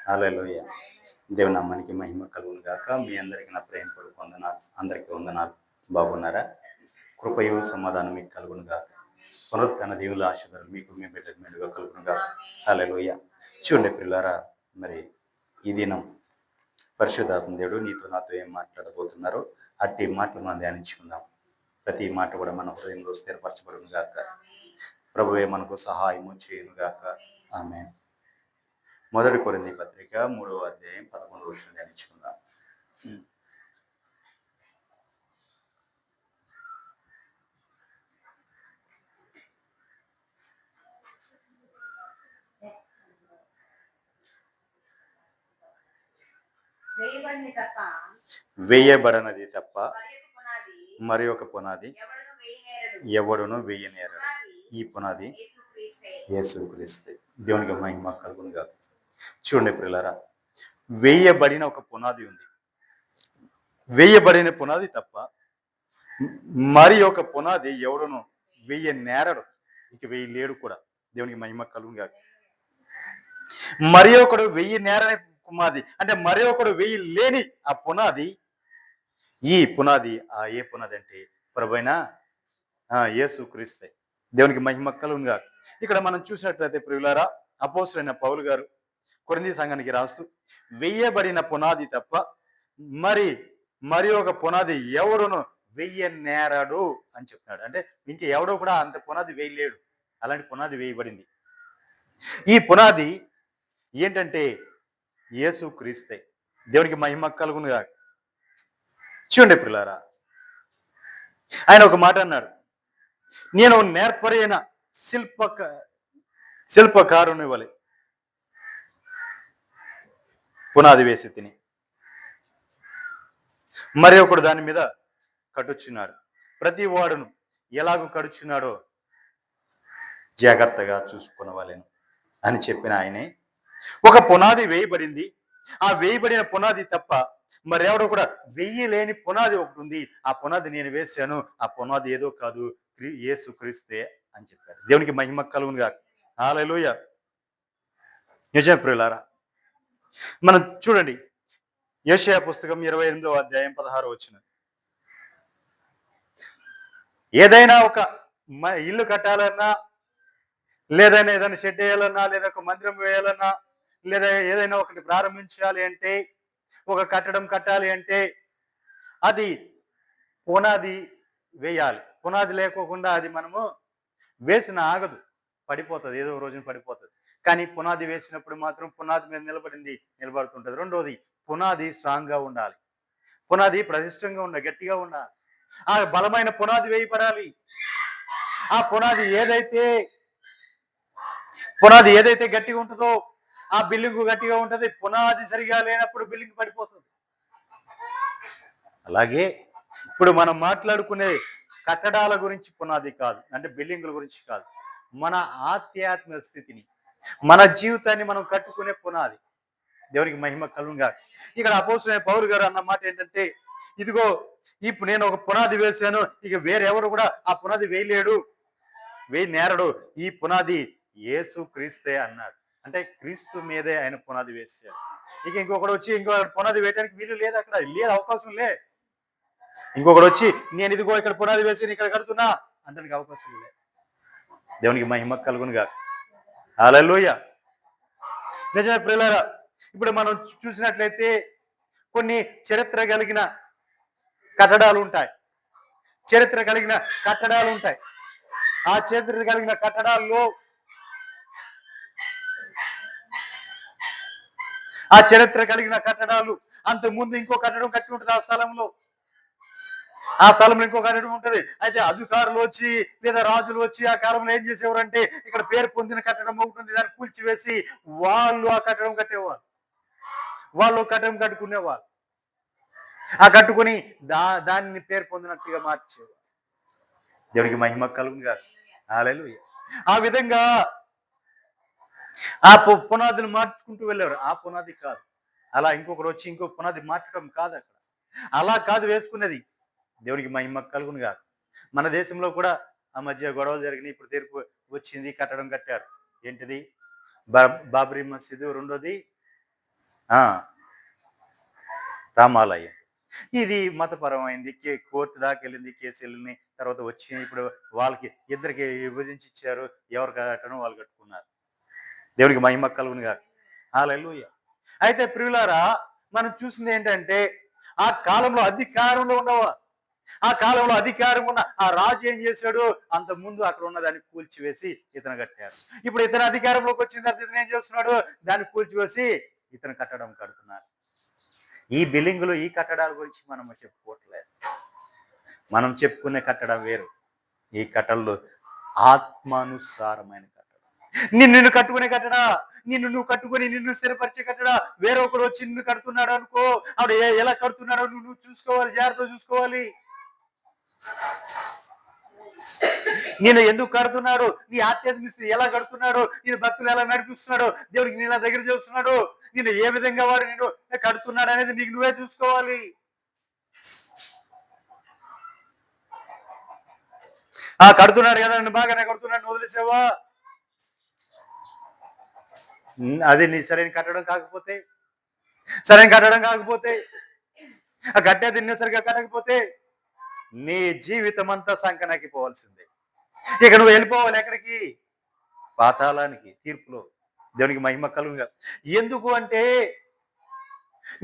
హల్లెలూయా. దేవుని నామానికి మహిమ కలుగును గాక. మీ అందరికీ నా ప్రేమపూర్వక వందనాలు. అందరికీ వందనాలు. బాగున్నారా? కృపయు సమాధానం మీకు కలుగును గాక. పునరుత్థాన దేవుల ఆశీర్వాదాలు మీకు మీ బిడ్డలకు మెండుగా కలుగును గాక. హల్లెలూయా. చూడండి పిల్లారా, మరి ఈ దినం పరిశుద్ధాత్మ దేవుడు నీతో నాతో ఏం మాట్లాడబోతున్నారో అట్టి మాటలు మనం ధ్యానించుకుందాం. ప్రతి మాట కూడా మన హృదయంలో స్థిరపరచబడును గాక. ప్రభువే మనకు సహాయము చేయును గాక. ఆమేన్. మొదటి కొరింథీ పత్రిక 3వ అధ్యాయం 11వ వచనం ధ్యానించుకుందాం. వేయబడనది తప్ప మరి ఒక పునాది ఎవడును వేయనేరడు. ఈ పునాది యేసుక్రీస్తు. దేవునికి మహిమ కలుగును గాక. చూడండి ప్రియులారా, వేయబడిన ఒక పునాది ఉంది. వేయబడిన పునాది తప్ప మరి ఒక పునాది ఎవడును వేయనేరడు. ఇక వేయలేడు కూడా. దేవునికి మహిమ కలుగును గాక. మరి ఒకడు వేయనేరని పునాది అంటే మరి ఒకడు వేయలేని ఆ పునాది, ఈ పునాది ఏ పునాది అంటే ప్రభువైన యేసుక్రీస్తు. దేవునికి మహిమ కలుగును గాక. ఇక్కడ మనం చూసినట్లయితే ప్రియులారా, అపోస్తలుడైన పౌలు గారు కొరింథీ సంఘానికి రాస్తూ వేయబడిన పునాది తప్ప మరి ఒక పునాది ఎవడును వేయనేరడు అని చెప్తున్నాడు. అంటే ఇంక ఎవడో కూడా అంత పునాది వేయలేడు. అలాంటి పునాది వేయబడింది. ఈ పునాది ఏంటంటే యేసుక్రీస్తు. దేవునికి మహిమ కలుగును గాక. చూడండి ప్రియులారా, ఆయన ఒక మాట అన్నాడు, నేను నేర్పరైన శిల్పకారుని వలె పునాది వేసి తిని మరి ఒకడు దాని మీద కట్టుచున్నాడు. ప్రతి వాడును ఎలాగో కడుచున్నాడో జాగ్రత్తగా చూసుకునవలెను అని చెప్పిన ఆయనే ఒక పునాది వేయబడింది. ఆ వేయబడిన పునాది తప్ప మరెవడో కూడా వేయలేని పునాది ఒకటి ఉంది. ఆ పునాది నేను వేశాను. ఆ పునాది ఏదో కాదు, యేసుక్రీస్తే అని చెప్పారు. దేవునికి మహిమ కలుగును గాక. హల్లెలూయా. నిజమే ప్రియులారా, మనం చూడండి యెషయా పుస్తకం 28వ అధ్యాయం 16వ వచనం. ఏదైనా ఒక ఇల్లు కట్టాలన్నా, ఏదైనా షెడ్ వేయాలన్నా, లేదా ఒక మందిరం వేయాలన్నా, లేదా ఏదైనా ఒకటి ప్రారంభించాలి అంటే, ఒక కట్టడం కట్టాలి అంటే అది పునాది వేయాలి. పునాది లేకోకుండా అది మనము వేసిన ఆగదు, పడిపోతుంది, ఏదో రోజున పడిపోతుంది. కానీ పునాది వేసినప్పుడు మాత్రం పునాది మీద నిలబడుతుంటుంది. రెండోది, పునాది స్ట్రాంగ్ గా ఉండాలి. పునాది ప్రతిష్టంగా ఉండాలి, గట్టిగా ఉండాలి. ఆ బలమైన పునాది వేయబడాలి. ఆ పునాది ఏదైతే గట్టిగా ఉంటుందో ఆ బిల్డింగ్ గట్టిగా ఉంటుంది. పునాది సరిగా లేనప్పుడు బిల్డింగ్ పడిపోతుంది. అలాగే ఇప్పుడు మనం మాట్లాడుకునే కట్టడాల గురించి పునాది కాదు, అంటే బిల్డింగుల గురించి కాదు, మన ఆధ్యాత్మిక స్థితిని, మన జీవితాన్ని మనం కట్టుకునే పునాది. దేవునికి మహిమ కలుగును గాక. ఇక్కడ అపోస్తలుడైన పౌలు గారు అన్న మాట ఏంటంటే, ఇదిగో ఇప్పుడు నేను ఒక పునాది వేశాను, ఇక వేరెవరు కూడా ఆ పునాది వేయనేరడు. ఈ పునాది యేసుక్రీస్తే అన్నాడు. అంటే క్రీస్తు మీదే ఆయన పునాది వేశాడు. ఇక ఇంకొకడు వచ్చి పునాది వేయడానికి వీలు లేదు, అక్కడ లేదు, అవకాశం లే. ఇంకొకడు వచ్చి నేను ఇదిగో ఇక్కడ పునాది వేసి ఇక్కడ కడుతున్నా అంటానికి అవకాశం లేదు. దేవునికి మహిమ కలుగును గాక. హల్లెలూయా. నిజమే ప్రియులారా, ఇప్పుడు మనం చూసినట్లయితే కొన్ని చరిత్ర కలిగిన కట్టడాలు ఉంటాయి. ఆ చరిత్ర కలిగిన కట్టడాలు అంతకుముందు ఇంకో కట్టడం కట్టి ఉంటుంది. ఆ స్థలంలో ఇంకో కట్టడం ఉంటుంది. అయితే అధికారులు వచ్చి లేదా రాజులు వచ్చి ఆ కాలంలో ఏం చేసేవారంటే, ఇక్కడ పేరు పొందిన కట్టడం ఒకటి ఉంది, దాన్ని కూల్చివేసి వాళ్ళు ఆ కట్టడం కట్టేవారు. వాళ్ళు కట్టడం కట్టుకునేవారు. ఆ కట్టుకుని దాన్ని పేరు పొందినట్టుగా మార్చేవారు. దేవునికి మహిమ కలుగును గాక. హల్లెలూయా. ఆ విధంగా ఆ పునాదిని మార్చుకుంటూ వెళ్ళారు. ఆ పునాది కాదు, అలా ఇంకొకరు వచ్చి ఇంకో పునాది మార్చడం కాదు. అక్కడ అలా కాదు వేసుకున్నది. దేవునికి మహిమ కలుగును గాక. మన దేశంలో కూడా ఆ మధ్య గొడవలు జరిగినాయి. ఇప్పుడు తీర్పు వచ్చింది, కట్టడం కట్టారు. ఏంటిది? బాబ్రీ మసీదు, రెండోది ఆ, రామాలయం. ఇది మతపరమైంది. కోర్టు దాకా వెళ్ళింది, కేసు వెళ్ళింది. తర్వాత వచ్చి ఇప్పుడు వాళ్ళకి ఇద్దరికి విభజించి ఇచ్చారు. ఎవరు కట్టడం వాళ్ళు కట్టుకున్నారు. దేవునికి మహిమ కలుగును గాక. హల్లెలూయా. అయితే ప్రియులారా, మనం చూసింది ఏంటంటే ఆ కాలంలో అధికారంలో ఉన్నవా, ఆ కాలంలో అధికారం ఉన్న ఆ రాజు ఏం చేశాడు, అంత ముందు అక్కడ ఉన్న దాన్ని కూల్చివేసి ఇతను కట్టారు. ఇప్పుడు ఇతను అధికారంలోకి వచ్చిన తర్వాత ఇతను ఏం చేస్తున్నాడు, దాన్ని కూల్చివేసి ఇతను కట్టడం కడుతున్నారు. ఈ బిల్డింగులు, ఈ కట్టడాల గురించి మనం చెప్పుకోవట్లేదు. మనం చెప్పుకునే కట్టడం వేరు. ఈ కట్టడలు ఆత్మానుసారమైన కట్టడం. నిన్ను కట్టుకునే కట్టడా, నువ్వు కట్టుకుని నిన్ను స్థిరపరిచే కట్టడా. వేరే ఒకడు వచ్చి నిన్ను కడుతున్నాడు అనుకో, ఆవిడ ఎలా కడుతున్నాడో నువ్వు చూసుకోవాలి, జాగ్రత్తగా చూసుకోవాలి. నేను ఎందుకు కడుతున్నాడు, నీ ఆధ్యాత్మిక స్థితి ఎలా కడుతున్నాడు, నేను భక్తులు ఎలా నడిపిస్తున్నాడు, దేవుడికి నేను దగ్గర చేస్తున్నాడు, నేను ఏ విధంగా వాడు నేను కడుతున్నాడు అనేది నీకు నువ్వే చూసుకోవాలి. కడుతున్నాడు కదా, నన్ను బాగానే కడుతున్నాడు, వదిలేసావా? అది నీ సరైన కట్టడం కాకపోతే, ఆ గడ్డ తినేసరిగా కట్టకపోతే నీ జీవితం అంతా సంకనాకి పోవాల్సిందే. ఇక నువ్వు వెళ్ళిపోవాలి ఎక్కడికి? పాతాళానికి, తీర్పులో. దేవునికి మహిమ కలుగుగా. ఎందుకు అంటే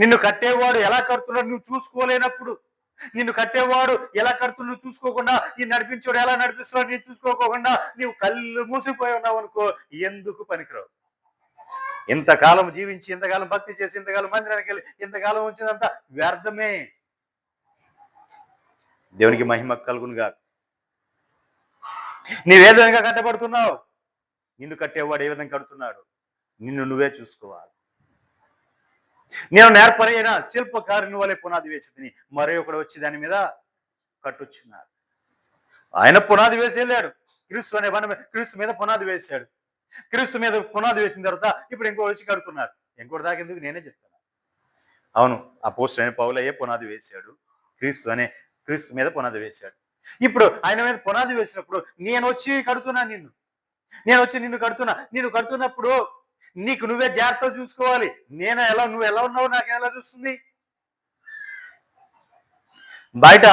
నిన్ను కట్టేవాడు ఎలా కడుతున్నాడు నువ్వు చూసుకోలేనప్పుడు, నిన్ను కట్టేవాడు ఎలా కడుతున్నాడు నువ్వు చూసుకోకుండా, ఈ నడిపించాడు ఎలా నడిపిస్తున్నాడు నేను చూసుకోకుండా నీవు కళ్ళు మూసిపోయి ఉన్నావు అనుకో, ఎందుకు పనికిరావు. ఇంతకాలం జీవించి, ఇంతకాలం భక్తి చేసి, ఇంతకాలం మందిరానికి వెళ్ళి, ఇంతకాలం వచ్చినంత వ్యర్థమే. దేవునికి మహిమ కలుగునుగా. నీవే విధంగా కట్టబడుతున్నావు, నిన్ను కట్టేవాడు ఏ విధంగా కడుతున్నాడు, నిన్ను నువ్వే చూసుకోవాలి. నేను నేర్పరైన శిల్పకారుని వలె పునాది వేసి మరో ఒకడు వచ్చి దాని మీద కట్టొచ్చున్నాడు. ఆయన పునాది వేసి వెళ్ళాడు. క్రీస్తు అనే క్రీస్తు మీద పునాది వేశాడు. క్రీస్తు మీద పునాది వేసిన తర్వాత ఇప్పుడు ఇంకో వచ్చి కడుతున్నారు. ఇంకోటి దాకా ఎందుకు నేనే చెప్తాను. అవును, అపోస్తలుడైన పౌలయ్యే పునాది వేశాడు. క్రీస్తు మీద పునాది వేశాడు. ఇప్పుడు ఆయన మీద పునాది వేసినప్పుడు నేను వచ్చి కడుతున్నా నిన్ను, నిన్ను కడుతున్నప్పుడు నీకు నువ్వే జాగ్రత్తగా చూసుకోవాలి. నువ్వు ఎలా ఉన్నావు నాకు ఎలా చూస్తుంది? బయట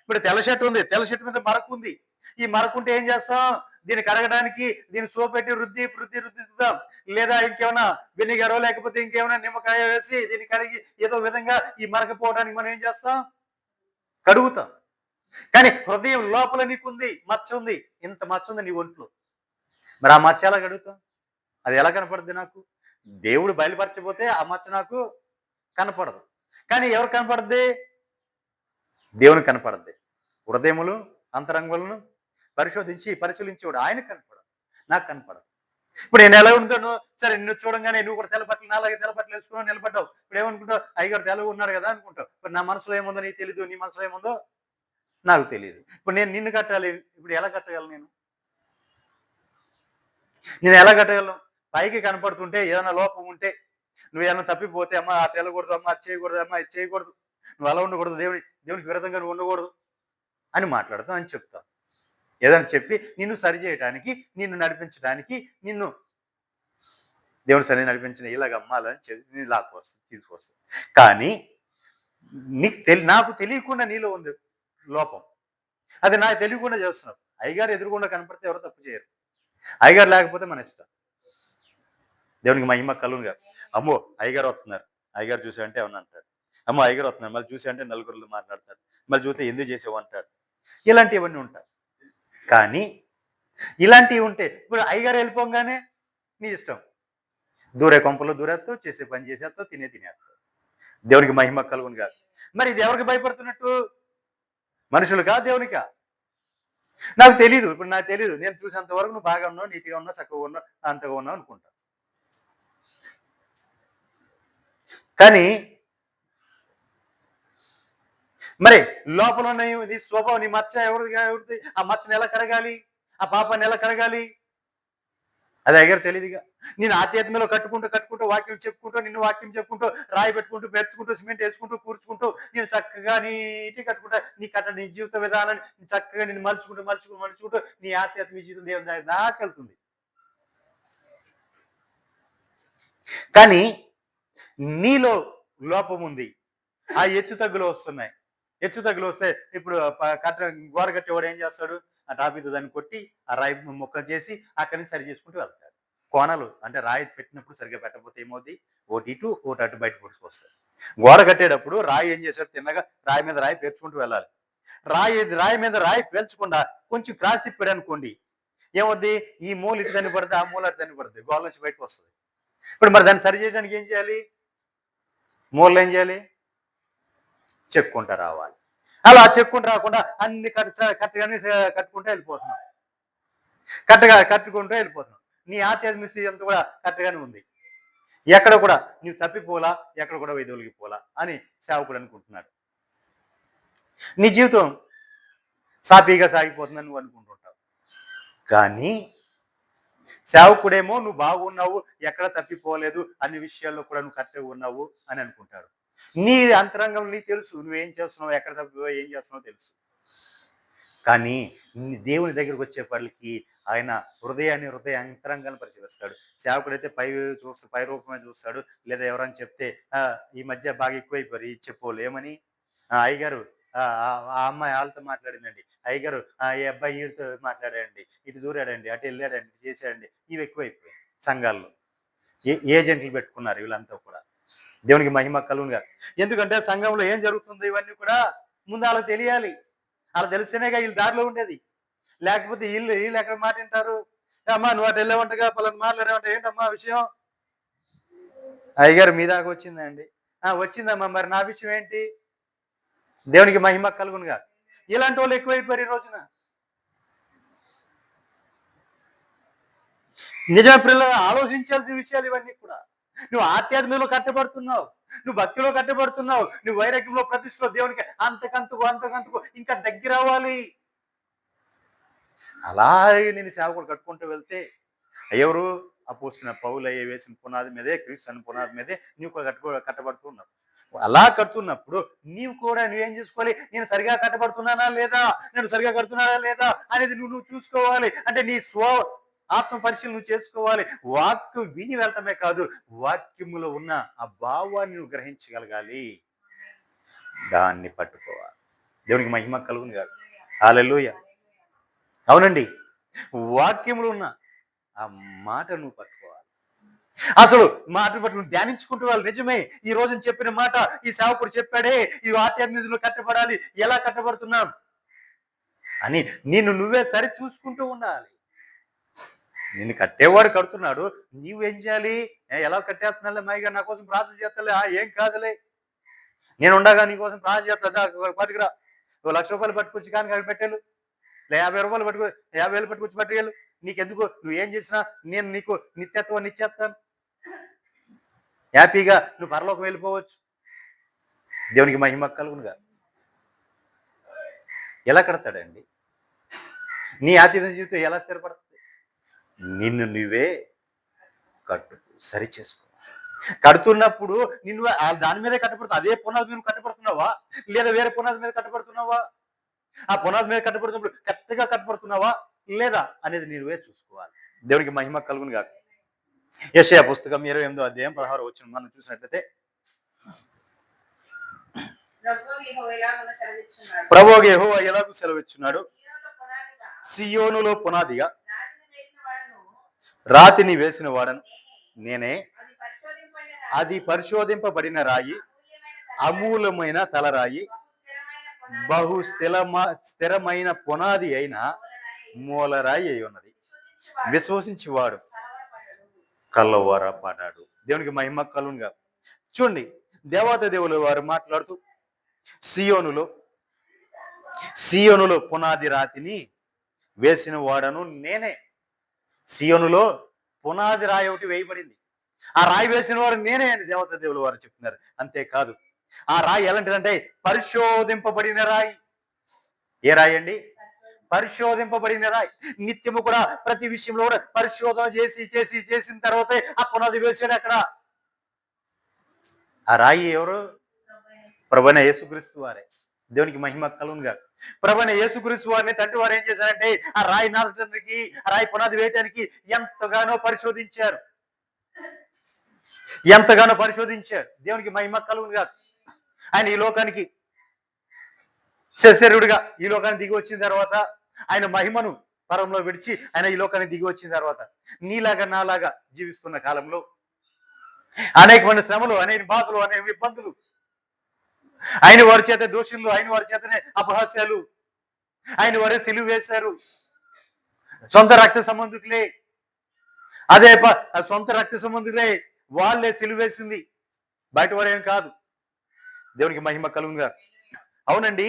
ఇప్పుడు తెల్ల షర్ట్ ఉంది, తెల్ల షర్ట్ మీద మరక ఉంది. ఈ మరకుంటే ఏం చేస్తాం, దీన్ని కడగడానికి దీన్ని సోప్ పెట్టి రుద్దిద్దాం, లేదా ఇంకేమైనా వెనిగరో లేకపోతే ఇంకేమైనా నిమ్మకాయ వేసి దీన్ని కడిగి ఏదో విధంగా ఈ మరక పోవడానికి మనం ఏం చేస్తాం, కడుగుతాం. కానీ హృదయం లోపల నీకుంది, మచ్చ ఉంది, ఇంత మచ్చ ఉంది నీ ఒంట్లో. మరి ఆ మచ్చ ఎలా కడుగుతాం? అది ఎలా కనపడుద్ది నాకు? దేవుడు బయలుపరచబోతే ఆ మచ్చ నాకు కనపడదు. కానీ ఎవరు కనపడుద్ది? దేవుని కనపడద్ది. హృదయములు అంతరంగములను పరిశీలించేవాడు ఆయన కనపడదు, నాకు కనపడదు. ఇప్పుడు నేను ఎలా ఉంటాను? సరే, నిన్ను చూడంగానే నువ్వు కూడా తెల్లబట్టలు నాలాగే తెల్లబట్టలు వేసుకుని నిలబడ్డావు. ఇప్పుడు ఏమనుకుంటావు? అయ్యగారు తెల్లగా ఉన్నాడు కదా అనుకుంటావు. ఇప్పుడు నా మనసులో ఏముందో నీకు తెలీదు, నీ మనసులో ఏముందో నాకు తెలియదు. ఇప్పుడు నేను నిన్ను కట్టాలి, ఇప్పుడు ఎలా కట్టగలను? నేను ఎలా కట్టగలను? పైకి కనపడుతుంటే ఏదైనా లోపం ఉంటే, నువ్వు ఏమైనా తప్పిపోతే, అమ్మ అటు వెళ్ళకూడదు, అమ్మ అది చేయకూడదు, అమ్మ ఇది చేయకూడదు, నువ్వు అలా ఉండకూడదు, దేవునికి విరుద్ధంగా నువ్వు ఉండకూడదు అని మాట్లాడతావు అని చెప్తావు. ఏదైనా చెప్పి నిన్ను సరి చేయడానికి, నిన్ను నడిపించడానికి, నిన్ను దేవుని సరి నడిపించిన ఇలాగ అమ్మాలని చెప్పి తీసుకొస్తుంది. కానీ నాకు తెలియకుండా నీలో ఉంది లోపం, అది నాకు తెలియకుండా చేస్తున్నావు. అయ్యగారు ఎదురుకుండా కనపడితే ఎవరు తప్పు చేయరు. అయ్యగారు లేకపోతే మన ఇష్టం. దేవునికి మహిమ కలుగునుగా. అమ్మో అయ్యగారు వస్తున్నారు, అయ్యగారు చూసావంటే ఏమన్నా అంటాడు. అమ్మో అయ్యగారు వస్తున్నారు, మళ్ళీ చూసావంటే నలుగురు మాట్లాడతాడు, మళ్ళీ చూస్తే ఎందుకు చేసావు అంటాడు. ఇలాంటివన్నీ ఉంటాయి. కానీ ఇలాంటివి ఉంటే ఇప్పుడు అయ్యగారు వెళ్ళిపోగానే నీ ఇష్టం, దూరే కొంపలో దూరేస్తావు, చేసే పని చేసేస్తావు, తినేస్తావు. దేవునికి మహిమ కలుగునుగా. మరి ఇది ఎవరికి భయపడుతున్నట్టు? మనుషులుగా, దేవునికా? నాకు తెలీదు. ఇప్పుడు నాకు తెలీదు, నేను చూసేంత వరకు నువ్వు బాగా ఉన్నావు, నీట్గా ఉన్నావు, చక్కగా ఉన్నావు, అంతగా ఉన్నావు అనుకుంటా. కానీ మరి లోపల ఉన్న నీ స్వభావం, నీ మచ్చ ఎవరిది? ఆ మచ్చని ఎలా కడగాలి? ఆ పాపాన్ని ఎలా కడగాలి? అది అయ్యారు తెలియదుగా. నేను ఆధ్యాత్మిలో కట్టుకుంటూ వాక్యం చెప్పుకుంటూ, నిన్ను వాక్యం చెప్పుకుంటూ, రాయి పెట్టుకుంటూ, పెంచుకుంటూ, సిమెంట్ వేసుకుంటూ, కూర్చుకుంటూ, నేను చక్కగా నీటి కట్టుకుంటా, నీ జీవిత విధానాన్ని చక్కగా నేను మలుచుకుంటూ నీ ఆధ్యాత్మిక జీవితం దేవుని దాకెళ్తుంది. కానీ నీలో లోపం ఉంది. ఆ హెచ్చు తగ్గులు వస్తున్నాయి. హెచ్చు తగ్గులు వస్తే ఇప్పుడు గోడ కట్టేవాడు ఏం చేస్తాడు? ఆ టాపీతో దాన్ని కొట్టి ఆ రాయి ముక్కలు చేసి అక్కడి నుంచి సరి చేసుకుంటూ వెళ్తాడు. కోణాలు అంటే రాయి పెట్టినప్పుడు సరిగ్గా పెట్టకపోతే ఏమవుద్ది? ఒకటి ఇటు ఒకటి అటు బయట పుడుచుకొస్తాయి. గోడ కట్టేటప్పుడు రాయి ఏం చేశాడు? తిన్నగా రాయి మీద రాయి పేర్చుకుంటూ వెళ్ళాలి. రాయి మీద రాయి పేల్చకుండా కొంచెం క్రాస్ తిప్పాడు అనుకోండి, ఏమవుద్ది? ఈ మూల ఇటు దాన్ని పడితే ఆ మూల అటు దాన్ని పడుతుంది, గోడ నుంచి బయటకు వస్తుంది. ఇప్పుడు మరి దాన్ని సరి చేయడానికి ఏం చేయాలి? మూలలో ఏం చేయాలి? చెక్కుంటా రావాలి. అలా చెక్కుంటూ రాకుండా అన్ని కట్టగానే కట్టుకుంటూ వెళ్ళిపోతున్నాం. కట్టుకుంటూ వెళ్ళిపోతున్నాం. నీ ఆధ్యాత్మిక స్థితి అంతా కూడా కరెక్ట్గానే ఉంది. ఎక్కడ కూడా నువ్వు తప్పిపోలా, ఎక్కడ కూడా వైదొలిగిపోలా అని సేవకుడు అనుకుంటున్నాడు. నీ జీవితం సాఫీగా సాగిపోతుందని నువ్వు అనుకుంటుంటావు. కానీ సేవకుడేమో నువ్వు బాగున్నావు, ఎక్కడ తప్పిపోలేదు, అన్ని విషయాల్లో కూడా నువ్వు కరెక్ట్గా ఉన్నావు అని అనుకుంటాడు. నీ అంతరంగం నీకు తెలుసు, నువ్వేం చేస్తున్నావు, ఎక్కడ తప్పిపో ఏం చేస్తున్నావు తెలుసు. కానీ దేవుని దగ్గరకు వచ్చేపటికి ఆయన హృదయ అంతరంగాన్ని పరిశీలిస్తాడు. సేవకుడైతే పై రూపమే చూస్తాడు. లేదా ఎవరైనా చెప్తే ఈ మధ్య బాగా ఎక్కువైపోయి చెప్పుకోలు ఏమని, అయ్యగారు ఆ అమ్మాయి వాళ్ళతో మాట్లాడిందండి, అయ్యగారు ఈ అబ్బాయి వీడితో మాట్లాడాడండి, ఇటు దూరాడండి, అటు వెళ్ళాడండి, ఇటు చేశాడండి. ఇవి ఎక్కువైపోయాయి సంఘాల్లో. ఏజెంట్లు పెట్టుకున్నారు వీళ్ళంతా కూడా. దేవునికి మహిమ కలుగునుగా. ఎందుకంటే సంఘంలో ఏం జరుగుతుందో ఇవన్నీ కూడా ముందు వాళ్ళకి తెలియాలి. అలా తెలిస్తేనేగా వీళ్ళు దారిలో ఉండేది. లేకపోతే వీళ్ళు ఎక్కడ మాట వింటారు? అమ్మా నువ్వు అటు వెళ్ళావంటగా పలానా మాట్లాడావంట, ఏంటమ్మా విషయం? అయ్యగారు మీ దాకా వచ్చిందండి. వచ్చిందమ్మా, మరి నా విషయం ఏంటి? దేవునికి మహిమ కలుగునుగా. ఇలాంటి వాళ్ళు ఎక్కువైపోయారు ఈ రోజున. నిజమే పిల్లలు, ఆలోచించాల్సిన విషయాలు ఇవన్నీ కూడా. నువ్వు ఆధ్యాత్మికంలో కట్టబడుతున్నావు, నువ్వు భక్తిలో కట్టబడుతున్నావు, నువ్వు వైరాగ్యంలో ప్రతిష్టలో దేవునికి అంతకంతకు ఇంకా దగ్గర అవ్వాలి. అలాగే నేను సేవకుడు కట్టుకుంటూ వెళ్తే ఎవరు? అపోస్తలుడైన పౌలు వేసిన పునాది మీదే, క్రీస్తు అనే పునాది మీదే నీవు కూడా కట్టబడుతున్నావు. అలా కడుతున్నప్పుడు నువ్వేం చేసుకోవాలి? నేను సరిగా కట్టబడుతున్నానా లేదా, నేను సరిగా కడుతున్నానా లేదా అనేది నువ్వు చూసుకోవాలి. అంటే నీ ఆత్మ పరిశీలన నువ్వు చేసుకోవాలి. వాక్యం విని వెళ్ళటమే కాదు, వాక్యములో ఉన్న ఆ భావాన్ని నువ్వు గ్రహించగలగాలి, దాన్ని పట్టుకోవాలి. దేవునికి మహిమ కలుగును కాదు. హల్లెలూయా. అవునండి, వాక్యములు ఉన్న ఆ మాట నువ్వు పట్టుకోవాలి. అసలు మాటలు పట్టుకుని ధ్యానించుకుంటూ వాళ్ళు. నిజమే, ఈ రోజు చెప్పిన మాట ఈ సేవకుడు చెప్పాడే, ఈ ఆధ్యాత్మికతలో కట్టబడాలి, ఎలా కట్టబడుతున్నాం అని నువ్వే సరి చూసుకుంటూ ఉండాలి. నిన్ను కట్టేవాడు కడుతున్నాడు, నీవేం చేయాలి? ఎలా కట్టేస్తున్నాలే మాయిగా, నా కోసం ప్రార్థన చేస్తలే, ఏం కాదులే, నేను ఉండగా నీ కోసం ప్రార్థన చేస్తా, పట్టుకురా, 1,00,000 రూపాయలు పట్టుకొచ్చి కానీ అక్కడ పెట్టాను, 50 రూపాయలు 50,000 పట్టుకొచ్చి పట్టుకెళ్ళు, నీకెందుకు, నువ్వేం చేసినా నేను నీకు నిత్యత్వాన్ని ఇచ్చేస్తాను, హ్యాపీగా నువ్వు పరలోకం వెళ్ళిపోవచ్చు. దేవునికి మహిమ కలుగునుగా. ఎలా కడతాడండి? నీ ఆధ్యాత్మిక జీవితం ఎలా స్థిరపడుతుంది? నిన్ను నువ్వే సరి చేసుకో. కడుతున్నప్పుడు నిన్ను దాని మీదే కట్టబడుతుంది. అదే పునాది మీద కట్టబడుతున్నావా, లేదా వేరే పునాది మీద కట్టబడుతున్నావా? ఆ పునాది మీద కట్టబడుతున్నప్పుడు కరెక్ట్గా కట్టబడుతున్నావా లేదా అనేది నువ్వే చూసుకోవాలి. దేవునికి మహిమ కలుగును కాదు. యెషయా పుస్తకం 28వ అధ్యాయం 16వ వచనం మనం చూసినట్లయితే, ప్రభువు యెహోవా ఎలాగూ సెలవిచ్చున్నాడు, సియోనులో పునాదిగా రాతిని వేసిన వాడను నేనే, అది పరిశోధింపబడిన రాయి, అమూలమైన తలరాయి, బహు స్థిరమైన పునాది అయిన మూలరాయి అయి ఉన్నది, విశ్వసించేవాడు కల్లవరపడాడు. దేవునికి మహిమ కలుగునుగా. చూడండి, దేవాది దేవులు వారు మాట్లాడుతూ సియోనులో పునాది రాతిని వేసిన వాడను నేనే. సియోనులో పునాది రాయి ఒకటి వేయబడింది, ఆ రాయి వేసిన వారు నేనే అని దేవతా దేవులు వారు చెప్తున్నారు. అంతేకాదు, ఆ రాయి ఎలాంటిదంటే పరిశోధింపబడిన రాయి. ఏ రాయి అండి? పరిశోధింపబడిన రాయి. నిత్యము కూడా ప్రతి విషయంలో కూడా పరిశోధన చేసిన తర్వాతే ఆ పునాది వేసాడు. అక్కడ ఆ రాయి ఎవరు? ప్రభువైన యేసుక్రీస్తు వారే. దేవునికి మహిమ కలుగునుగా. ప్రభువైన యేసుక్రీస్తు వారిని తండ్రి వారు ఏం చేశారంటే, ఆ రాయి నాటడానికి, ఆ రాయి పునాది వేయటానికి ఎంతగానో పరిశోధించారు. ఎంతగానో పరిశోధించాడు. దేవునికి మహిమ కలుగును గాక. ఆయన ఈ లోకానికి శరీరుడిగా ఈ లోకానికి దిగి వచ్చిన తర్వాత ఆయన మహిమను పరంలో విడిచి ఆయన ఈ లోకానికి దిగి వచ్చిన తర్వాత నీలాగా నాలాగా జీవిస్తున్న కాలంలో అనేకమైన శ్రమలు, అనేక బాధలు, అనేక ఇబ్బందులు, ఆయన వారి చేత దోషులు, ఆయన వారి చేతనే అపహాస్యాలు, ఆయన వారే సిలువ వేశారు. సొంత రక్త సంబంధికులే, అదే సొంత రక్త సంబంధికులే వాళ్ళే సిలువ వేసింది, బయట వారేం కాదు. దేవునికి మహిమ కలుగుగా. అవునండి,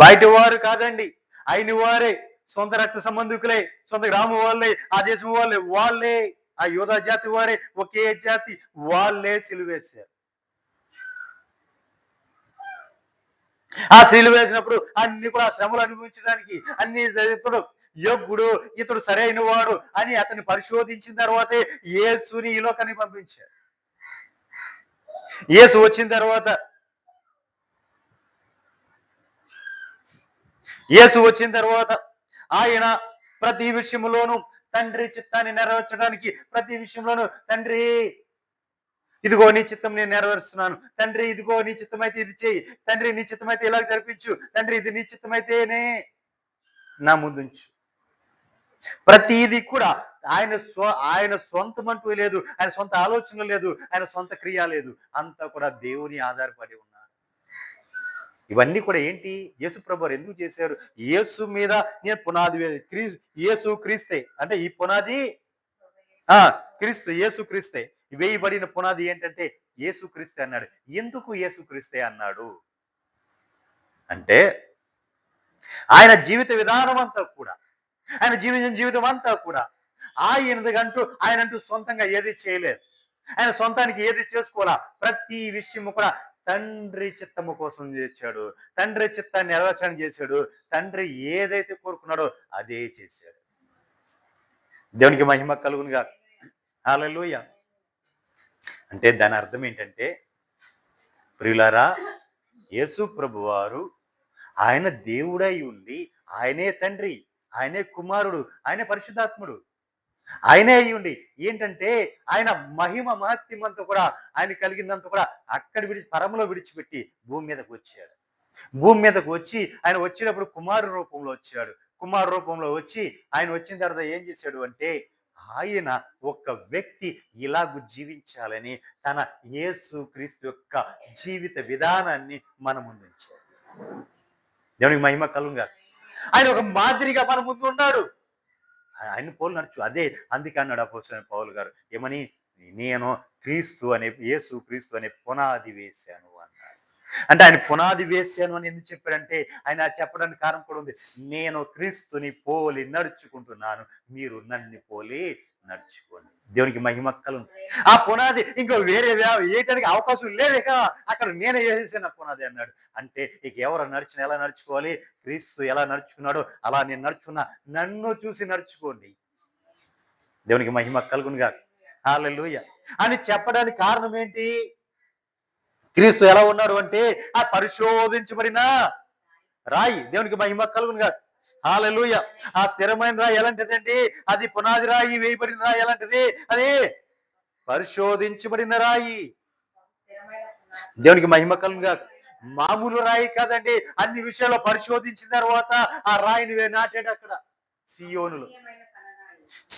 బయట వారు కాదండి, ఆయన వారే, సొంత రక్త సంబంధికులే, సొంత గ్రామం వాళ్ళే, ఆ దేశం వాళ్ళే, ఆ యోధా జాతి వారే, ఒకే జాతి వాళ్ళే సిలువేశారు. ఆ సిలువ వేసినప్పుడు అన్ని కూడా శ్రమలు అనుభవించడానికి అన్ని ఇతడు యోగ్యుడు, ఇతడు సరైన వాడు అని అతన్ని పరిశోధించిన తర్వాతే యేసుని ఈ లోకానికి పంపించారు. యేసు వచ్చిన తర్వాత ఆయన ప్రతి విషయంలోనూ తండ్రి చిత్తాన్ని నెరవేర్చడానికి, ప్రతి విషయంలోనూ తండ్రి ఇదిగో నీ చిత్తం నేను నెరవేరుస్తున్నాను, తండ్రి ఇదిగో నీ చిత్తమైతే ఇది చేయి, తండ్రి నీ చిత్తమైతే ఇలా జరిపించు, తండ్రి ఇది నీ చిత్తమైతేనే నా ముందుంచు. ప్రతిది కూడా ఆయన సొంతమంటూ లేదు, ఆయన సొంత ఆలోచన లేదు, ఆయన సొంత క్రియ లేదు, అంతా కూడా దేవుని ఆధారపడి ఉన్నారు. ఇవన్నీ కూడా ఏంటి? యేసు ప్రభువారు ఎందుకు చేశారు? యేసు మీద నేను పునాది యేసు క్రీస్తే, అంటే ఈ పునాది క్రీస్తు, యేసు క్రీస్తే. వేయబడిన పునాది ఏంటంటే యేసు క్రీస్తే అన్నాడు. ఎందుకు యేసు క్రీస్తే అన్నాడు అంటే ఆయన జీవిత విధానం అంతా కూడా, ఆయన జీవించిన జీవితం అంతా కూడా ఆయనంటూ సొంతంగా ఏది చేయలేదు. ఆయన సొంతానికి ఏది చేసుకోవాలా, ప్రతి విషయము కూడా తండ్రి చిత్తము కోసం చేశాడు, తండ్రి చిత్తాన్ని నెరవేర్చడం చేశాడు, తండ్రి ఏదైతే కోరుకున్నాడో అదే చేశాడు. దేవునికి మహిమ కలుగునుగా. హల్లెలూయా. అంటే దాని అర్థం ఏంటంటే ప్రియులారా, యేసు ప్రభువారు ఆయన దేవుడై ఉండి, ఆయనే తండ్రి, ఆయనే కుమారుడు, ఆయనే పరిశుద్ధాత్ముడు, ఆయనే అయి ఉండి ఏంటంటే ఆయన మహిమ మహత్యమంతా కూడా ఆయన కలిగిందంతా కూడా పరములో విడిచిపెట్టి భూమి మీదకి వచ్చాడు. భూమి మీదకు వచ్చి ఆయన వచ్చినప్పుడు కుమారు రూపంలో వచ్చాడు. కుమారు రూపంలో వచ్చి ఆయన వచ్చిన తర్వాత ఏం చేశాడు అంటే ఆయన ఒక వ్యక్తి ఇలాగూ జీవించాలని తన యేసు క్రీస్తు యొక్క జీవిత విధానాన్ని మన ముందు ఉంచాడు. దేవునికి మహిమ కలుగుగా. ఆయన ఒక మాదిరిగా మన ముందు ఉన్నాడు. ఆయన పోలు నడుచు. అదే అందుకే అన్నాడు అపోస్తలుడైన పౌలు గారు ఏమని, నేను యేసు క్రీస్తు అనే పునాది వేశాను అన్నాడు. అంటే ఆయన పునాది వేశాను అని ఎందుకు చెప్పాడంటే ఆయన చెప్పడానికి కారణం కూడా ఉంది. నేను క్రీస్తుని పోలి నడుచుకుంటున్నాను, మీరు నన్ను పోలి నడుచుకోండి. దేవునికి మహిమ కలుగును. ఆ పునాది ఇంకో వేరే వేయటానికి అవకాశం లేదేక, అక్కడ నేనే వేసేసాను ఆ పునాది అన్నాడు. అంటే ఇక ఎవరు ఎలా నడుచుకోవాలి, క్రీస్తు ఎలా నడుచుకున్నాడో అలా నేను నడుచుకున్నా, నన్ను చూసి నడుచుకోండి. దేవునికి మహిమ కలుగునుగా. హల్లెలూయా అని చెప్పడానికి కారణం ఏంటి? క్రీస్తు ఎలా ఉన్నాడు అంటే ఆ పరిశోధించబడిన రాయి. దేవునికి మహిమ కలుగునుగా. హల్లెలూయా. ఆ స్థిరమైన రాయి ఎలాంటిదండి? అది పునాది రాయి, వేయబడిన రాయి ఎలాంటిది? అది పరిశోధించబడిన రాయి. దేవునికి మహిమ కలుగునుగా. మామూలు రాయి కాదండి, అన్ని విషయాల్లో పరిశోధించిన తర్వాత ఆ రాయిని నాటాడు అక్కడ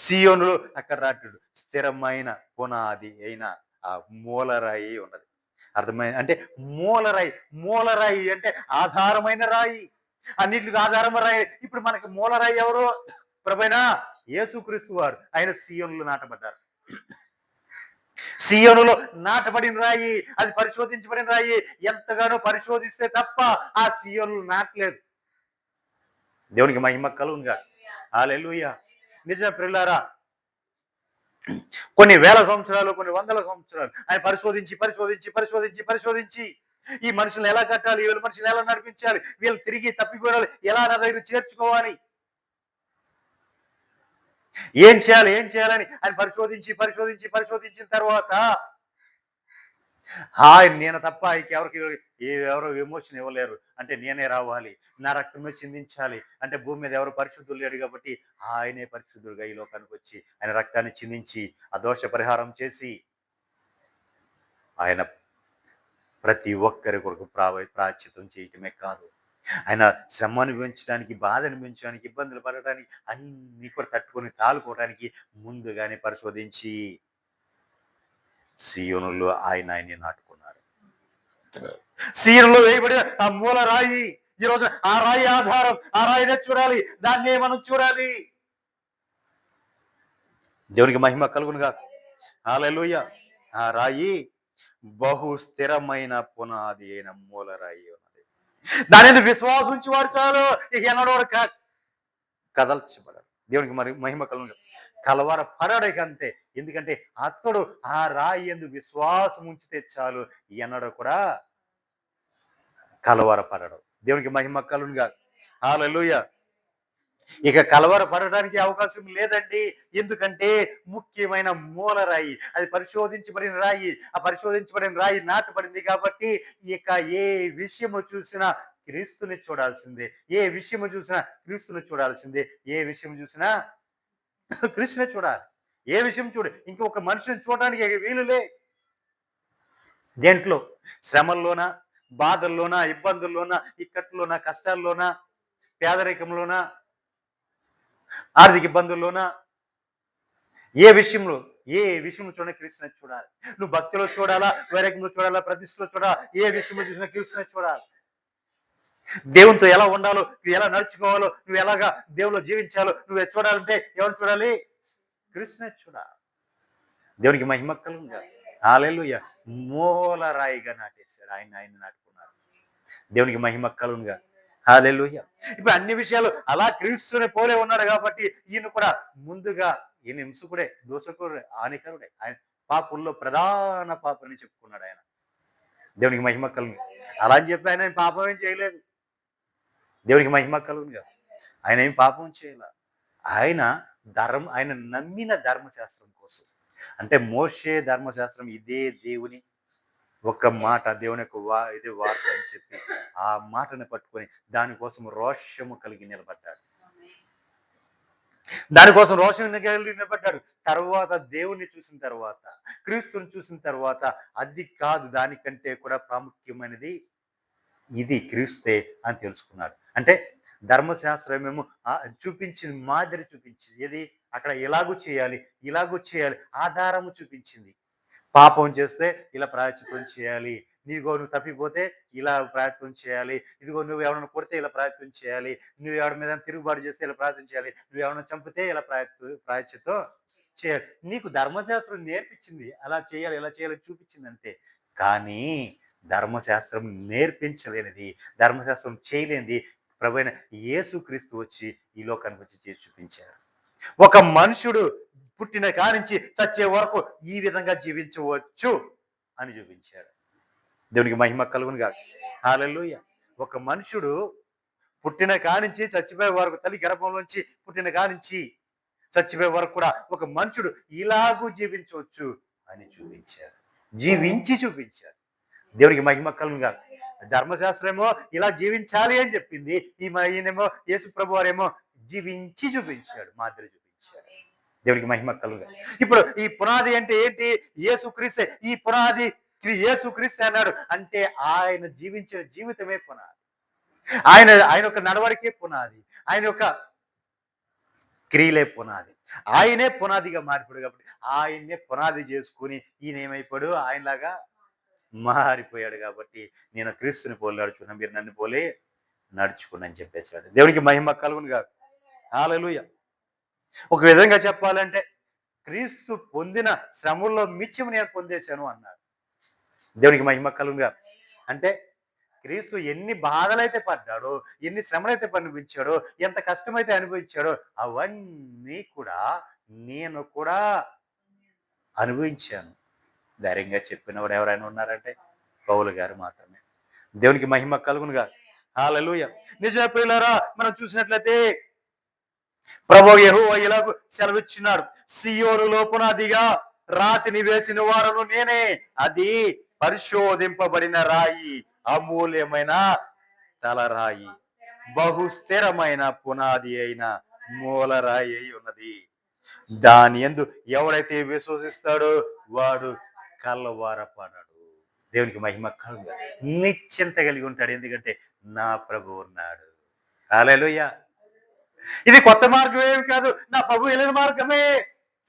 సియోనులో అక్కడ నాటాడు. స్థిరమైన పునాది అయిన ఆ మూలరాయి ఉన్నది. అర్థమైంది అంటే మూలరాయి అంటే ఆధారమైన రాయి, అన్నిటికి ఆధారమైన రాయి. ఇప్పుడు మనకి మూలరాయి ఎవరు? ప్రభువైన యేసుక్రీస్తు వారు. ఆయన సియోనులో నాటబడ్డారు. సియోనులో నాటబడిన రాయి, అది పరిశోధించబడిన రాయి. ఎంతగానో పరిశోధిస్తే తప్ప ఆ సియోనులు నాటలేదు. దేవునికి మహిమ కలుగునుగా. హల్లెలూయా. నిజమే ప్రియులారా, కొన్ని వేల సంవత్సరాలు, కొన్ని వందల సంవత్సరాలు ఆయన పరిశోధించి ఈ మనుషులను ఎలా కట్టాలి, వీళ్ళ మనుషులు ఎలా నడిపించాలి, వీళ్ళు తిరిగి తప్పిపోయాలి, ఎలా నా దగ్గర చేర్చుకోవాలి, ఏం చేయాలని ఆయన పరిశోధించిన తర్వాత నేను తప్ప ఎవరు ఎమోషన్ ఇవ్వలేరు, అంటే నేనే రావాలి, నా రక్తమే చిందించాలి, అంటే భూమి మీద ఎవరు పరిశుద్ధులు లేడు కాబట్టి ఆయనే పరిశుద్ధుడుగా ఈ లోకానికి వచ్చి ఆయన రక్తాన్ని చిందించి ఆ దోష పరిహారం చేసి ఆయన ప్రతి ఒక్కరి కొరకు ప్రాయశ్చిత్తం చేయటమే కాదు, ఆయన శ్రమ అనుభవించడానికి, బాధ అనుభవించడానికి, ఇబ్బందులు పడటానికి, అన్ని కూడా తట్టుకొని తాలుకోవడానికి ముందుగానే పరిశోధించి సీయోనులో ఆయన్ని నాటుకున్నారు. సీయోనులో వేయబడిన ఆ మూల రాయి, ఈరోజు ఆ రాయి ఆధారం, ఆ రాయినే చూడాలి, దాన్నే మనం చూడాలి. దేవునికి మహిమ కలుగునుగా. హల్లెలూయా. ఆ రాయి బహు స్థిరమైన పునాది అయిన మూల రాయి ఉన్నది. దాని మీద విశ్వాసం ఉంచి వాడు చాలు, ఇక ఎన్నడూ కదల్చబడరు. దేవునికి మరి మహిమ కలుగును. కలవర పడడానికి అంతే. ఎందుకంటే అతడు ఆ రాయి యందు విశ్వాసం ఉంచితే చాలు, ఎన్నడూ కూడా కలవర పడడు. దేవునికి మహిమ కలుగునుగా. హల్లెలూయా. ఇక కలవర పడడానికి అవకాశం లేదండి. ఎందుకంటే ముఖ్యమైన మూల రాయి, అది పరిశోధించబడిన రాయి. ఆ పరిశోధించబడిన రాయి నాటబడింది కాబట్టి ఇక ఏ విషయము చూసినా క్రీస్తుని చూడాల్సిందే. ఏ విషయము చూసినా క్రీస్తుని చూడాల్సిందే. ఏ విషయం చూసినా క్రీస్తుని చూడాలి. ఏ విషయం చూడు, ఇంకొక మనిషిని చూడడానికి వీలులే. దేంట్లో? శ్రమల్లోన, బాధల్లోన, ఇబ్బందుల్లోన, ఇక్కట్లోన, కష్టాల్లోన, పేదరికంలోన, ఆర్థిక ఇబ్బందుల్లోన, ఏ విషయంలో చూడ క్రీస్తుని చూడాలి. నువ్వు భక్తిలో చూడాలా, వైరాగ్యంలో చూడాలా, ప్రతిష్టలో చూడాలా, ఏ విషయంలో చూసినా క్రీస్తుని చూడాలి. దేవునితో ఎలా ఉండాలో, ఎలా నడుచుకోవాలో, నువ్వు ఎలాగా దేవులో జీవించాలో నువ్వు చూడాలంటే ఎవరు చూడాలి? క్రీస్తుని చూడాలి. దేవునికి మహిమ కలుగునుగా. హల్లెలూయా. మూల రాయిగా నాటేశాడు, ఆయన నాటుకున్నారు. దేవునికి మహిమ కలుగునుగా. హల్లెలూయా. ఇప్పుడు అన్ని విషయాలు అలా క్రీస్తుని పోలే ఉన్నాడు కాబట్టి ఈయన కూడా ముందుగా ఈయన హింసకుడే, దోషకుడే, హానికరుడే, ఆయన పాపుల్లో ప్రధాన పాపని చెప్పుకున్నాడు ఆయన. దేవునికి మహిమ కలుగును. అలా అని చెప్పి ఆయన పాపం ఏం చేయలేదు. దేవునికి మహిమ కలుగునుగా. ఆయన ఏం పాపం చేయలే. ఆయన నమ్మిన ధర్మశాస్త్రం కోసం, అంటే మోషే ధర్మశాస్త్రం, ఇదే దేవుని ఒక్క మాట, దేవుని యొక్క ఇదే వార్త అని చెప్పి ఆ మాటను పట్టుకొని దానికోసం రోషము కలిగి నిలబడ్డాడు. దానికోసం రోషం కలిగి నిలబడ్డాడు. తర్వాత దేవుణ్ణి చూసిన తర్వాత, క్రీస్తుని చూసిన తర్వాత, అది కాదు, దానికంటే కూడా ప్రాముఖ్యమైనది ఇది క్రీస్తే అని తెలుసుకున్నాడు. అంటే ధర్మశాస్త్రమేమో చూపించింది, మాదిరి చూపించింది. ఏది? అక్కడ ఇలాగూ చేయాలి, ఆధారము చూపించింది. పాపం చేస్తే ఇలా ప్రాయశ్చిత్తం చేయాలి, నీగో నువ్వు తప్పిపోతే ఇలా ప్రయత్నం చేయాలి, ఇదిగో నువ్వు ఎవరైనా కొడితే ఇలా ప్రయత్నం చేయాలి, నువ్వు ఎవరి మీద తిరుగుబాటు చేస్తే ఇలా ప్రయత్నం చేయాలి, నువ్వు ఎవరైనా చంపితే ఇలా ప్రాయశ్చిత్తం చేయాలి. నీకు ధర్మశాస్త్రం నేర్పించింది, అలా చేయాలి, ఇలా చేయాలి చూపించింది అంతే. కానీ ధర్మశాస్త్రం నేర్పించలేనిది, ధర్మశాస్త్రం చేయలేనిది ప్రభువైన యేసుక్రీస్తు వచ్చి ఈ లోకానికి వచ్చి చేసి చూపించారు. ఒక మనుషుడు పుట్టిన కానించి చచ్చే వరకు ఈ విధంగా జీవించవచ్చు అని చూపించాడు. దేవునికి మహిమ కలుగునుగా. హల్లెలూయా. ఒక మనుషుడు పుట్టిన కానించి చచ్చిపోయే వరకు, తల్లి గర్భంలోంచి పుట్టిన కానించి చచ్చిపోయే వరకు కూడా ఒక మనుషుడు ఇలాగూ జీవించవచ్చు అని జీవించి చూపించాడు. దేవునికి మహిమ కలుగునుగా. ధర్మశాస్త్రమేమో ఇలా జీవించాలి అని చెప్పింది, ఈయనేమో యేసు ప్రభు వారేమో జీవించి చూపించాడు, మాదిరి చూపించాడు. దేవునికి మహిమ కలుగునుగా. ఇప్పుడు ఈ పునాది అంటే ఏంటి? యేసుక్రీస్తే. ఈ పునాది యేసుక్రీస్తే అన్నాడు అంటే ఆయన జీవించిన జీవితమే పునాది, ఆయన యొక్క నడవడికే పునాది, ఆయన యొక్క క్రియలే పునాది. ఆయనే పునాదిగా మారిపోయాడు కాబట్టి ఆయన్నే పునాది చేసుకుని ఈయన ఏమైపోయాడు? ఆయనలాగా మారిపోయాడు కాబట్టి నేను క్రీస్తుని పోలి నడుచుకున్నా, మీరు నన్ను పోలే నడుచుకున్నా అని చెప్పేశాడు. దేవునికి మహిమ కలుగునుగా. హల్లెలూయా. ఒక విధంగా చెప్పాలంటే క్రీస్తు పొందిన శ్రమల్లో మిచ్చము నేను పొందేశాను అన్నాడు. దేవునికి మహిమ కలుగునుగా. అంటే క్రీస్తు ఎన్ని బాధలైతే పడ్డాడో, ఎన్ని శ్రమలైతే అనుభవించాడో, ఎంత కష్టమైతే అనుభవించాడో అవన్నీ కూడా నేను కూడా అనుభవించాను. ధైర్యంగా చెప్పినవాడు ఎవరైనా ఉన్నారంటే పౌలు గారు మాత్రమే. దేవునికి మహిమ కలుగునుగా. హల్లెలూయా. నిజమే ప్రియులారా, మనం చూసినట్లయితే ప్రభువు యెహోవా ఇలాగ సెలవిచ్చినాడు, సియోనులో పునాదిగా రాతిని వేసిన వారును నేనే, అది పరిశోధింపబడిన రాయి, అమూల్యమైన తలరాయి, బహుస్థిరమైన పునాది అయిన మూలరాయి అయి ఉన్నది. దాని యందు ఎవడైతే విశ్వసిస్తాడో వాడు కలవరపడడు. దేవునికి మహిమ కలుగును. నిశ్చింత కలిగి ఉంటాడు. ఎందుకంటే నా ప్రభు ఉన్నాడు. హల్లెలూయా. ఇది కొత్త మార్గం ఏమి కాదు. నా ప్రభు వెళ్ళిన మార్గమే.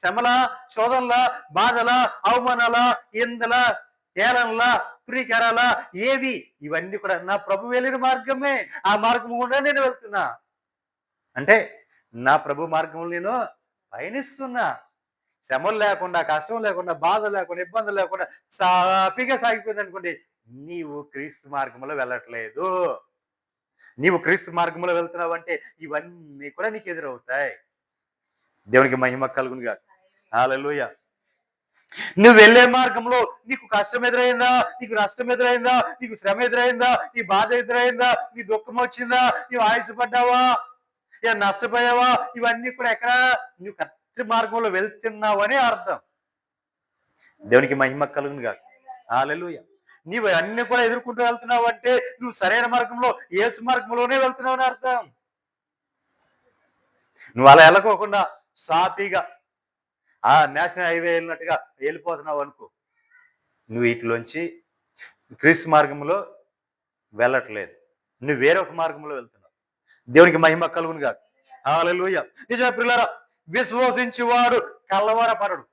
శ్రమల, శోధనల, బాధల, అవమానాల, ఇందల, ఏలనల, ప్రీకరాల ఏవి ఇవన్నీ కూడా నా ప్రభు వెళ్ళిన మార్గమే. ఆ మార్గం గుండా నేను వెళ్తున్నా. అంటే నా ప్రభు మార్గంలో నేను పయనిస్తున్నా. శ్రమలు లేకుండా, కష్టం లేకుండా, బాధ లేకుండా, ఇబ్బందులు లేకుండా సాఫీగా సాగిపోయింది అనుకోండి, నీవు క్రీస్తు మార్గంలో వెళ్ళట్లేదు. నీవు క్రీస్తు మార్గంలో వెళ్తున్నావంటే ఇవన్నీ కూడా నీకు ఎదురవుతాయి. దేవునికి మహిమ కలుగును గాక. హల్లెలూయా. నువ్వు వెళ్ళే మార్గంలో నీకు కష్టం ఎదురైందా, నీకు నష్టం ఎదురైందా, నీకు శ్రమ ఎదురైందా, నీ బాధ ఎదురైందా, నీ దుఃఖం వచ్చిందా, నీవు ఆయాసపడ్డావా, నష్టపోయావా, ఇవన్నీ కూడా ఎక్కడ నువ్వు కరెక్ట్ మార్గంలో వెళ్తున్నావు అని అర్థం. దేవునికి మహిమ కలుగును గాక. హల్లెలూయా. నీవు అన్ని కూడా ఎదుర్కొంటూ వెళ్తున్నావు అంటే నువ్వు సరైన మార్గంలో, యేసు మార్గంలోనే వెళ్తున్నావు అని అర్థం. నువ్వు అలా వెళ్ళకోకుండా సాఫీగా ఆ నేషనల్ హైవే వెళ్ళినట్టుగా వెళ్ళిపోతున్నావు అనుకో, నువ్వు వీటిలోంచి క్రీస్తు మార్గంలో వెళ్ళట్లేదు. నువ్వు వేరొక మార్గంలో వెళ్తున్నావు. దేవునికి మహిమ కలుగును గాక. హల్లెలూయా. నిజమే ప్రియులారా, విశ్వసించువాడు కలవరపడడు.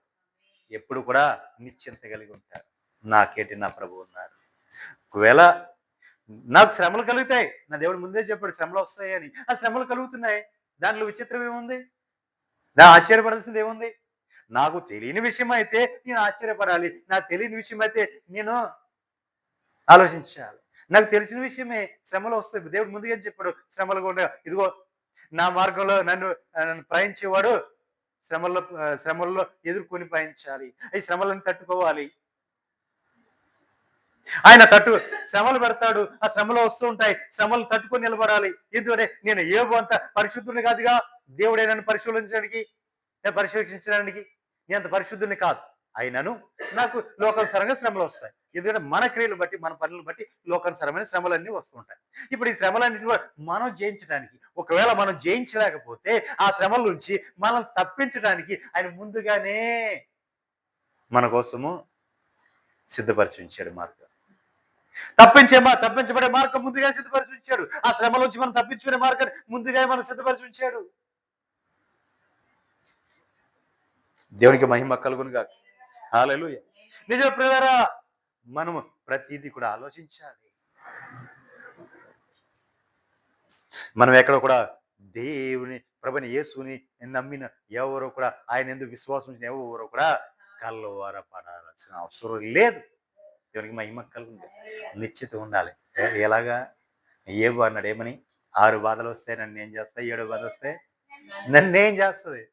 ఎప్పుడు కూడా నిశ్చింత కలిగి ఉంటాడు. నాకేంటి, నా ప్రభు ఉన్నారు. ఒకవేళ నాకు శ్రమలు కలుగుతాయి, నా దేవుడు ముందే చెప్పాడు శ్రమలు వస్తాయి అని. ఆ శ్రమలు కలుగుతున్నాయి, దాంట్లో విచిత్రం ఏముంది? నా ఆశ్చర్యపడాల్సింది ఏముంది? నాకు తెలియని విషయం అయితే నేను ఆశ్చర్యపడాలి. నాకు తెలియని విషయం అయితే నేను ఆలోచించాలి. నాకు తెలిసిన విషయమే శ్రమలు వస్తాయి. దేవుడు ముందుగా చెప్పాడు శ్రమలు కూడా, ఇదిగో నా మార్గంలో నన్ను ప్రయాణించేవాడు శ్రమల్లో ఎదుర్కొని పయనించాలి. ఈ శ్రమలను తట్టుకోవాలి. ఆయన శ్రమలు పెడతాడు. ఆ శ్రమలు వస్తూ ఉంటాయి. శ్రమలు తట్టుకొని నిలబడాలి. ఎందుకంటే నేను ఏవో అంత పరిశుద్ధుని కాదుగా. దేవుడే నన్ను పరిశీలించడానికి నేను అంత పరిశుద్ధుని కాదు. అయినను నాకు లోకానుసారంగా శ్రమలు వస్తాయి. ఎందుకంటే మన క్రియలు బట్టి, మన పనులను బట్టి లోకానుసారమైన శ్రమలన్నీ వస్తూ ఉంటాయి. ఇప్పుడు ఈ శ్రమలన్నింటినీ కూడా మనం జయించడానికి, ఒకవేళ మనం జయించలేకపోతే ఆ శ్రమల నుంచి మనం తప్పించడానికి ఆయన ముందుగానే మన కోసము సిద్ధపరిచి ఉంచాడు మార్గం. తప్పించబడే మార్గం ముందుగా సిద్ధపరిచి ఉంచాడు. ఆ శ్రమల నుంచి మనం తప్పించుకునే మార్గాన్ని ముందుగా మనం సిద్ధపరిచి ఉంచాడు. దేవునికి మహిమ కలుగును గాక. హల్లెలూయా. నిజ ప్రియులారా, మనము ప్రతిదీ కూడా ఆలోచించాలి. మనం ఎక్కడ కూడా దేవుని ప్రభుని యేసుని నమ్మిన ఎవరో కూడా, ఆయన ఎందుకు విశ్వాసం ఉంచిన ఎవరో కూడా కలవరపడాల్సిన అవసరం లేదు. దేవునికి మహిమ కలుగును. నిశ్చిత ఉండాలి. ఎలాగా? ఏబు అన్నాడు ఏమని? 6 బాధలు వస్తే నన్ను ఏం చేస్తాయి, 7 బాధలు వస్తే నన్నేం చేస్తుంది?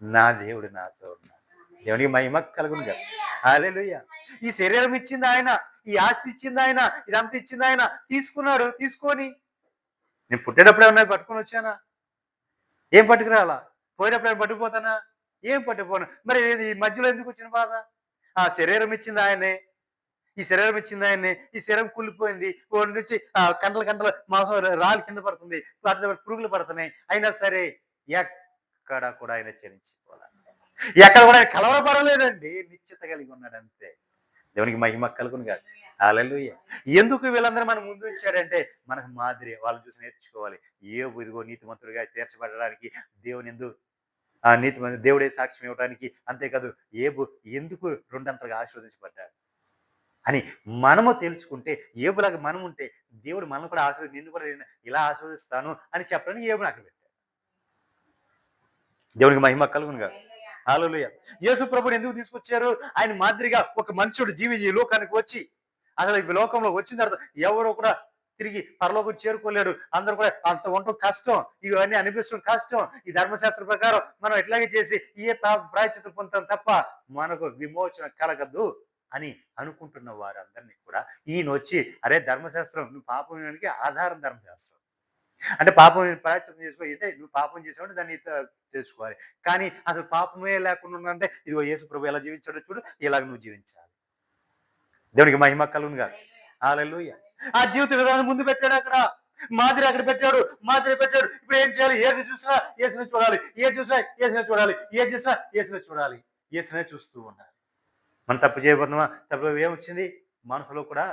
నా దేవుడు నాతో ఉన్నాడు. దేవునికి మహిమ కలుగును కదా. హల్లెలూయా. ఈ శరీరం ఇచ్చింది ఆయన, ఈ ఆస్తి ఇచ్చింది ఆయన, ఇదంతా ఇచ్చింది ఆయన. తీసుకున్నాడు. తీసుకొని నేను పుట్టేటప్పుడు ఏమన్నా పట్టుకొని వచ్చానా? ఏం పట్టుకురాలా? పోయేటప్పుడు ఏమైనా పట్టుకుపోతానా? ఏం పట్టుకుపోను. మరి ఈ మధ్యలో ఎందుకు వచ్చిన బాధ? ఆ శరీరం ఇచ్చింది ఆయనే, ఈ శరీరం ఇచ్చింది ఆయనే. ఈ శరీరం కుళ్ళిపోయింది. వాడి నుంచి కంటల మాంసం రాళ్ళు కింద పడుతుంది, పురుగులు పడుతున్నాయి. అయినా సరే ఎక్కడ కూడా ఆయన చరించిపోవాలి. ఎక్కడ కూడా ఆయన కలవరపడలేదండి. నిశ్చిత కలిగి ఉన్నాడు అంతే. దేవునికి మహిమ కలుగును కాదు. హల్లెలూయా. ఎందుకు వీళ్ళందరూ మనం ముందు ఉంచాడంటే మనకు మాదిరి, వాళ్ళని చూసి నేర్చుకోవాలి. యోబు ఇదిగో నీతిమంతుడిగా తీర్చబడడానికి దేవుని ఎందుకు నీతిమంతుడు దేవుడే సాక్ష్యం ఇవ్వడానికి, అంతేకాదు యోబు ఎందుకు 2 ఆశీర్వదించబడ్డాడు అని మనము తెలుసుకుంటే, యోబులాగా మనం ఉంటే దేవుడు మనం కూడా నిన్ను కూడా ఇలా ఆశీర్వదిస్తాను అని చెప్పడానికి యోబుని అక్కడ పెట్టాడు. దేవునికి మహిమ కలుగును కాదు. హల్లెలూయా. యేసు ప్రభుని ఎందుకు తీసుకొచ్చారు? ఆయన మాదిరిగా ఒక మనుషుడు ఈ లోకానికి వచ్చి, అసలు ఈ లోకంలో వచ్చిన తర్వాత ఎవరో కూడా తిరిగి పరలోకం చేరుకోలేడు. అందరూ కూడా అంత ఉండటం కష్టం, ఇవన్నీ అనిపించడం కష్టం. ఈ ధర్మశాస్త్ర ప్రకారం మనం ఎట్లాగే చేసి ప్రాయశ్చిత్తం పొందుతాం తప్ప మనకు విమోచన కలగదు అని అనుకుంటున్న వారందరినీ కూడా ఈయన వచ్చి, అరే ధర్మశాస్త్రం, నువ్వు పాపానికి ఆధారం ధర్మశాస్త్రం అంటే పాపం ప్రాయశ్చిత్తం చేసుకో, అంటే నువ్వు పాపం చేసావంటే దాన్ని చేసుకోవాలి. కానీ అసలు పాపమే లేకుండా ఉందంటే ఇదిగో యేసు ప్రభు ఎలా జీవించాడో చూడు, ఇలాగ నువ్వు జీవించాలి. దేవునికి మహిమ కలుగును కాదు. హల్లెలూయా. ఆ జీవిత విధానం ముందు పెట్టాడు. అక్కడ మాదిరి అక్కడ పెట్టాడు. ఇప్పుడు ఏం చేయాలి? ఏది చూసినా యేసునే చూడాలి, ఏది చూసినా యేసునే చూడాలి, ఏది చేసినా యేసునే చూడాలి, యేసునే చూస్తూ ఉండాలి. మనం తప్పు చేయబోతున్నామా? తప్పు ఏమొచ్చింది? మనసులో కూడా,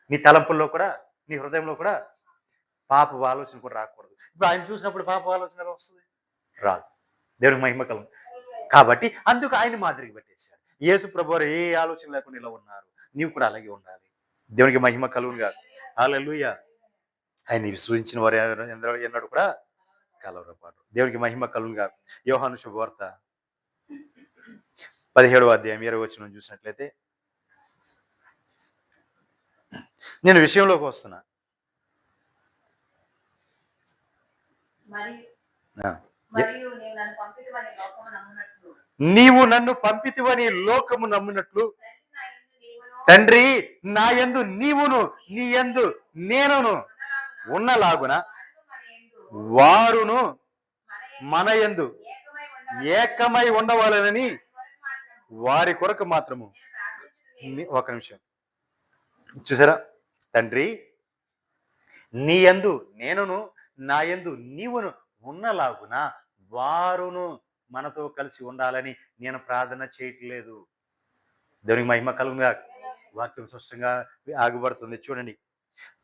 నీ తలంపుల్లో కూడా, నీ హృదయంలో కూడా పాప ఆలోచన కూడా రాకూడదు. ఇప్పుడు ఆయన చూసినప్పుడు పాప ఆలోచన ఎలా వస్తుంది? రాదు. దేవునికి మహిమ కలుగు. కాబట్టి అందుకు ఆయన మాదిరికి పెట్టేశారు. యేసు ప్రభువారు ఏ ఆలోచన లేకుండా ఇలా ఉన్నారు, నీవు కూడా అలాగే ఉండాలి. దేవునికి మహిమ కలుగునుగా. హల్లెలూయా. ఆయన విశ్వసించిన వారు ఎన్నడూ కూడా కలవరపాటు. దేవునికి మహిమ కలుగునుగా. యోహాను శుభవార్త 17వ అధ్యాయం 20వ వచనం చూసినట్లయితే, నేను విషయంలోకి వస్తున్నా. నీవు నన్ను పంపితివని లోకము నమ్మునట్లు తండ్రి నా యందు నీవును నీ యందు నేనును ఉన్నలాగున వారును మన యందు ఏకమై ఉండవాలని వారి కొరకు మాత్రము. ఒక నిమిషం చూసారా, తండ్రి నీ యందు నేనును నా యందు నీవును ఉన్నలాగున వారును మనతో కలిసి ఉండాలని నేను ప్రార్థన చేయట్లేదు. దేవునికి మహిమ కలుగునుగా. వాక్యం స్పష్టంగా ఆగుపడుతుంది. చూడండి,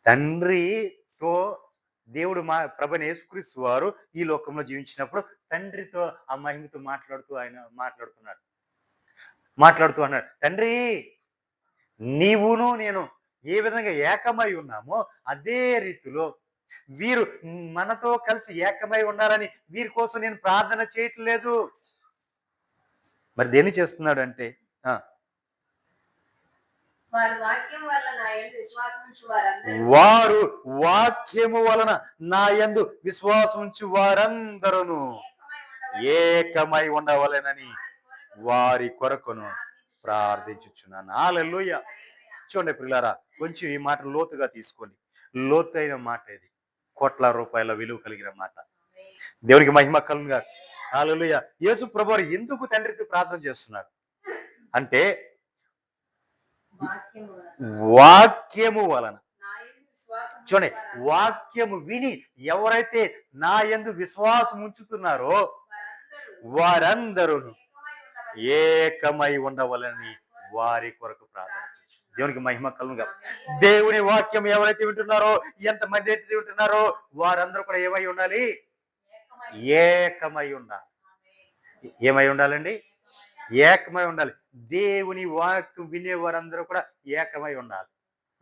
తండ్రితో దేవుడు ప్రభువైన యేసుక్రీస్తు వారు ఈ లోకంలో జీవించినప్పుడు తండ్రితో ఆ మహిమతో ఆయన మాట్లాడుతూ అన్నాడు, తండ్రి నీవును నేను ఏ విధంగా ఏకమై ఉన్నామో అదే రీతిలో వీరు మనతో కలిసి ఏకమై ఉండాలని వీరి కోసం నేను ప్రార్థన చేయట్లేదు. మరి దేన్ని చేస్తున్నాడు అంటే, వారు వాక్యము వలన నా యందు విశ్వాసముంచు వారందరూ ఏకమై ఉండవలెనని వారి కొరకును ప్రార్థించుచున్నాను. హల్లెలూయా. చూడండి ప్రియులారా, కొంచెం ఈ మాట లోతుగా తీసుకోండి. లోతైన మాట ఇది, కోట్ల రూపాయల విలువ కలిగిన మాట. దేవునికి మహిమ కలుగునుగా. హల్లెలూయా. యేసు ప్రభువారు ఎందుకు తండ్రితో ప్రార్థన చేస్తున్నారు అంటే, వాక్యము వలన. చూడండి, వాక్యము విని ఎవరైతే నా యందు విశ్వాసం ఉంచుతున్నారో వారందరూ ఏకమై ఉండవలని వారి కొరకు ప్రార్థన చేసి. దేవునికి మహిమ కలుగునుగా. దేవుని వాక్యం ఎవరైతే వింటున్నారో, ఎంతమంది అయితే వింటున్నారో వారందరూ కూడా ఏమై ఉండాలి? ఏకమై ఉండాలి. ఏమై ఉండాలండి? ఏకమై ఉండాలి. దేవుని వాక్యం వినే వారందరూ కూడా ఏకమై ఉండాలి.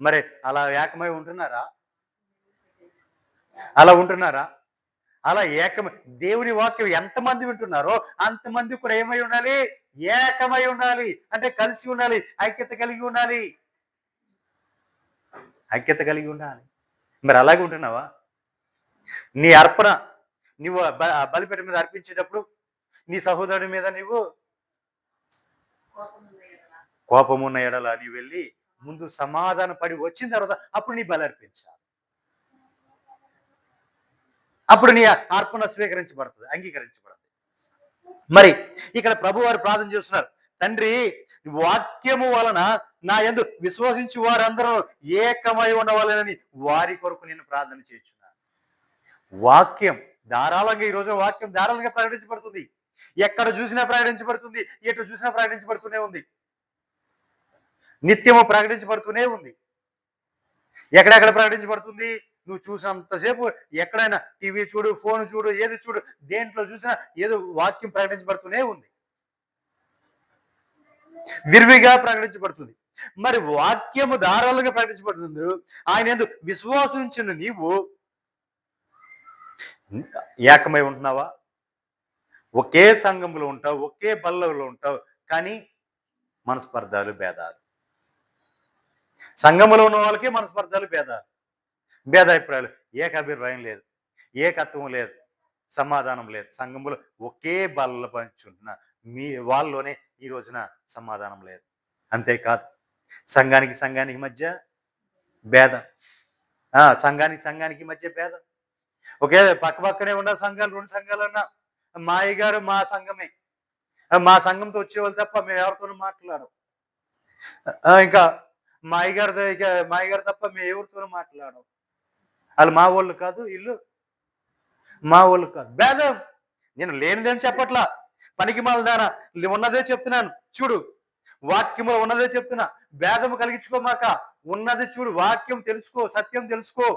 మరి అలా ఏకమై ఉంటున్నారా? అలా ఏకమై దేవుని వాక్యం ఎంతమంది వింటున్నారో అంతమంది కూడా ఏమై ఉండాలి? ఏకమై ఉండాలి. అంటే కలిసి ఉండాలి, ఐక్యత కలిగి ఉండాలి. మరి అలాగే ఉంటున్నావా? నీ అర్పణ నువ్వు బలిపీఠ మీద అర్పించేటప్పుడు నీ సహోదరుడి మీద నువ్వు కోపమున్న ఎడల నీ వెళ్ళి ముందు సమాధాన పడి వచ్చిన తర్వాత అప్పుడు నీ బలి అర్పించాలి. అప్పుడు నీ అర్పణ స్వీకరించబడుతుంది, అంగీకరించబడుతుంది. మరి ఇక్కడ ప్రభువారు ప్రార్థన చేస్తున్నారు, తండ్రి వాక్యము వలన నా యందు విశ్వసించి వారందరూ ఏకమై ఉండవాలని వారి కొరకు నేను ప్రార్థన చేస్తున్నాను. వాక్యం ధారాళంగా, ఈ రోజు వాక్యం ధారాళంగా ప్రకటించబడుతుంది. ఎక్కడ చూసినా ప్రకటించబడుతుంది, ఎటు చూసినా ప్రకటించబడుతూనే ఉంది, నిత్యము ప్రకటించబడుతూనే ఉంది. ఎక్కడెక్కడ ప్రకటించబడుతుంది? నువ్వు చూసినంతసేపు ఎక్కడైనా టీవీ చూడు, ఫోన్ చూడు, ఏది చూడు, దేంట్లో చూసినా ఏదో వాక్యం ప్రకటించబడుతూనే ఉంది, విరివిగా ప్రకటించబడుతుంది. మరి వాక్యము ధారాళంగా ప్రకటించబడుతుంది. ఆయన యందు విశ్వాసం ఉంచిన నీవు ఏకమై ఉంటున్నావా? ఒకే సంఘంలో ఉంటావు, ఒకే బల్లలో ఉంటావు, కానీ మనస్పర్ధాలు, భేదాలు. సంఘములో ఉన్న వాళ్ళకి మనస్పర్ధాలు, భేదాభిప్రాయాలు, ఏకాభిప్రాయం లేదు, ఏకత్వం లేదు, సమాధానం లేదు. సంఘములో ఒకే బల్ల పంచుంటున్న మీ వాళ్ళలోనే ఈ రోజున సమాధానం లేదు. అంతేకాదు, సంఘానికి మధ్య భేదం, సంఘానికి మధ్య భేదం. ఒకే పక్కనే ఉన్న సంఘాలు, 2 సంఘాలన్నా మా అయ్యగారు మా సంఘమే, మా సంఘంతో వచ్చేవాళ్ళు తప్ప మేము ఎవరితోనూ మాట్లాడం. ఇంకా మా అయ్యగారు తప్ప మేము ఎవరితోనూ మాట్లాడం. వాళ్ళు మా వాళ్ళు కాదు, ఇల్లు మా వాళ్ళు కాదు. భేదం. నేను లేనిదేం చెప్పట్లా, పనికి మాలదానా ఉన్నదే చెప్తున్నాను. చూడు, వాక్యములో ఉన్నదే చెప్తున్నా. భేదము కలిగించుకోమాక. ఉన్నది చూడు, వాక్యం తెలుసుకో, సత్యం తెలుసుకో,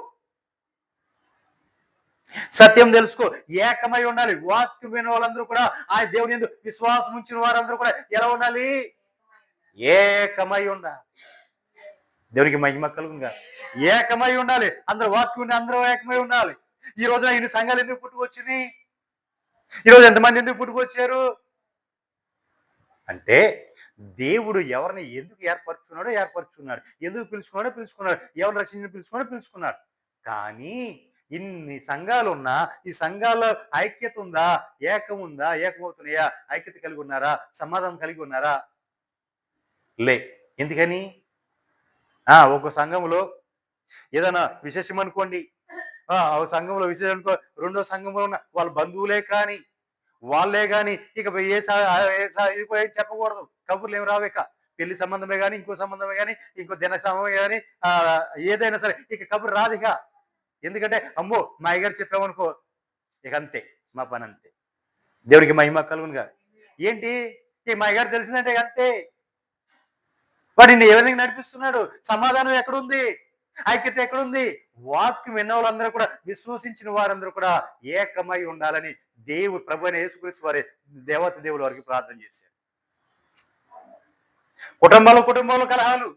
సత్యం తెలుసుకో. ఏకమై ఉండాలి. వాక్యం వినే వాళ్ళందరూ కూడా ఆ దేవుని యందు విశ్వాసం ఉంచిన వారందరూ కూడా ఎలా ఉండాలి? ఏకమై ఉండాలి. దేవునికి మహిమ కలుగునుగా. ఏకమై ఉండాలి. అందరూ వాక్యం అందరూ ఏకమై ఉండాలి. ఈ రోజున ఇన్ని సంఘాలు ఎందుకు పుట్టుకొచ్చినాయి? ఈరోజు ఎంతమంది ఎందుకు పుట్టుకొచ్చారు అంటే, దేవుడు ఎవరిని ఎందుకు ఏర్పరచుకున్నాడు, ఎందుకు పిలుచుకున్నాడు, ఎవరిని రక్షించి పిలుచుకున్నాడు. కానీ ఇన్ని సంఘాలు ఉన్నా ఈ సంఘాల్లో ఐక్యత ఉందా? ఏకం ఉందా? ఏకమవుతున్నాయా? ఐక్యత కలిగి ఉన్నారా? సమాధానం కలిగి ఉన్నారా? లే. ఎందుకని? ఒక సంఘంలో ఏదైనా విశేషం అనుకోండి, సంఘంలో విశేషం అనుకో, రెండో సంఘంలో ఉన్న వాళ్ళ బంధువులే కానీ వాళ్ళే కానీ ఇక ఏం చెప్పకూడదు. కబుర్లు ఏమి రావేక. పెళ్లి సంబంధమే కానీ, ఇంకో సంబంధమే కానీ, ఇంకో దిన సమయమే కానీ, ఏదైనా సరే ఇక కబురు రాదు ఇక. ఎందుకంటే అమ్మో మా అయ్యగారు చెప్పామనుకో, ఇక అంతే, మా పని అంతే. దేవుడికి మహిమ కలుగునుగా. ఏంటి ఇక మా అయ్యగారు తెలిసిందంటే అంతే. వాడిని ఏ విధంగా నడిపిస్తున్నాడు? సమాధానం ఎక్కడుంది? ఐక్యత ఎక్కడుంది? వాక్యం విన్న వాళ్ళందరూ కూడా, విశ్వసించిన వారందరూ కూడా ఏకమై ఉండాలని దేవుడు ప్రభు అయిన యేసుక్రీస్తు వారి దేవుడు వారికి ప్రార్థన చేశారు. కుటుంబాలు కలహాలు.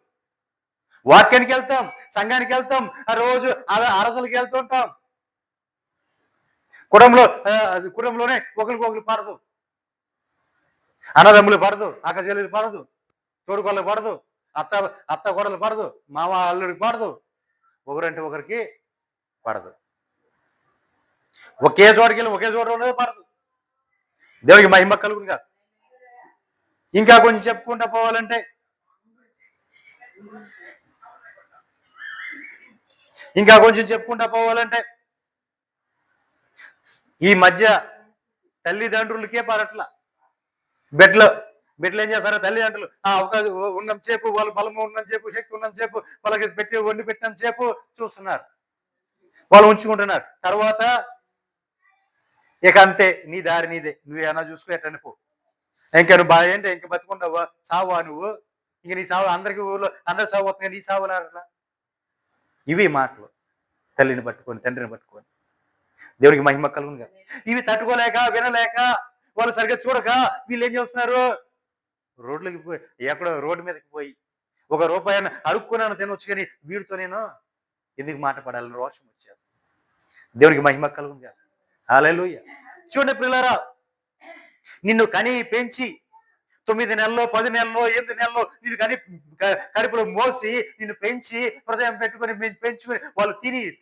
వాక్యానికి వెళ్తాం, సంఘానికి వెళ్తాం, ఆ రోజు ఆరాధనకి వెళ్తుంటాం. కుటుంబంలోనే ఒకరికొకరు పడదు, అన్నదమ్ములు పడదు, అక్కచెల్లెలు పడదు, తోడుకోళ్ళకి పడదు, అత్త కోడలు పడదు, మామ అల్లుడికి పడదు, ఒకరంటే ఒకరికి పడదు. ఒకే చోటుకి వెళ్ళి ఒకే చోట ఉన్నది పడదు. దేవుడికి మహిమ కలుగునుగా. ఇంకా కొంచెం చెప్పుకుంటా పోవాలంటే, ఈ మధ్య తల్లిదండ్రులకే పడట్ల. బిడ్డలు ఏం చేస్తారో తల్లిదండ్రులు అవకాశం ఉన్నంత సేపు, వాళ్ళు బలము ఉన్నంత సేపు, శక్తి ఉన్నంత సేపు, వాళ్ళకి వండి పెట్టినంత సేపు చూస్తున్నారు, వాళ్ళు ఉంచుకుంటున్నారు. తర్వాత ఇక అంతే, నీ దారి నీదే, నువ్వేమన్నా చూసుకో, ఎట్లని పో, ఇంకా నువ్వు బాగా ఏంటి, ఇంక బతుకుంటావా, సావా నువ్వు, ఇంక నీ సావు అందరికి ఊళ్ళో అందరు సావు వస్తుంది, నీ సావులారా. ఇవి మాటలు తల్లిని పట్టుకొని, తండ్రిని పట్టుకొని. దేవునికి మహిమ కలుగునుగా. ఇవి తట్టుకోలేక, వినలేక, వాళ్ళు సరిగ్గా చూడక వీళ్ళు ఏం చేస్తున్నారు? రోడ్లకి పోయి, ఎక్కడో రోడ్డు మీదకి పోయి ఒక రూపాయన అడుక్కున్నాను తినొచ్చు, కానీ వీడితో నేను ఎందుకు మాట పడాలని రోషం వచ్చారు. దేవునికి మహిమ కలుగునుగా. హల్లెలూయా. చూడండి ప్రియులారా, నిన్ను కని పెంచి 9 నెలల్లో, 10 నెలల్లో, 8 నెలల్లో నిన్ను కడుపులో మోసి నిన్ను పెంచి హృదయం పెట్టుకొని పెంచుకొని వాళ్ళు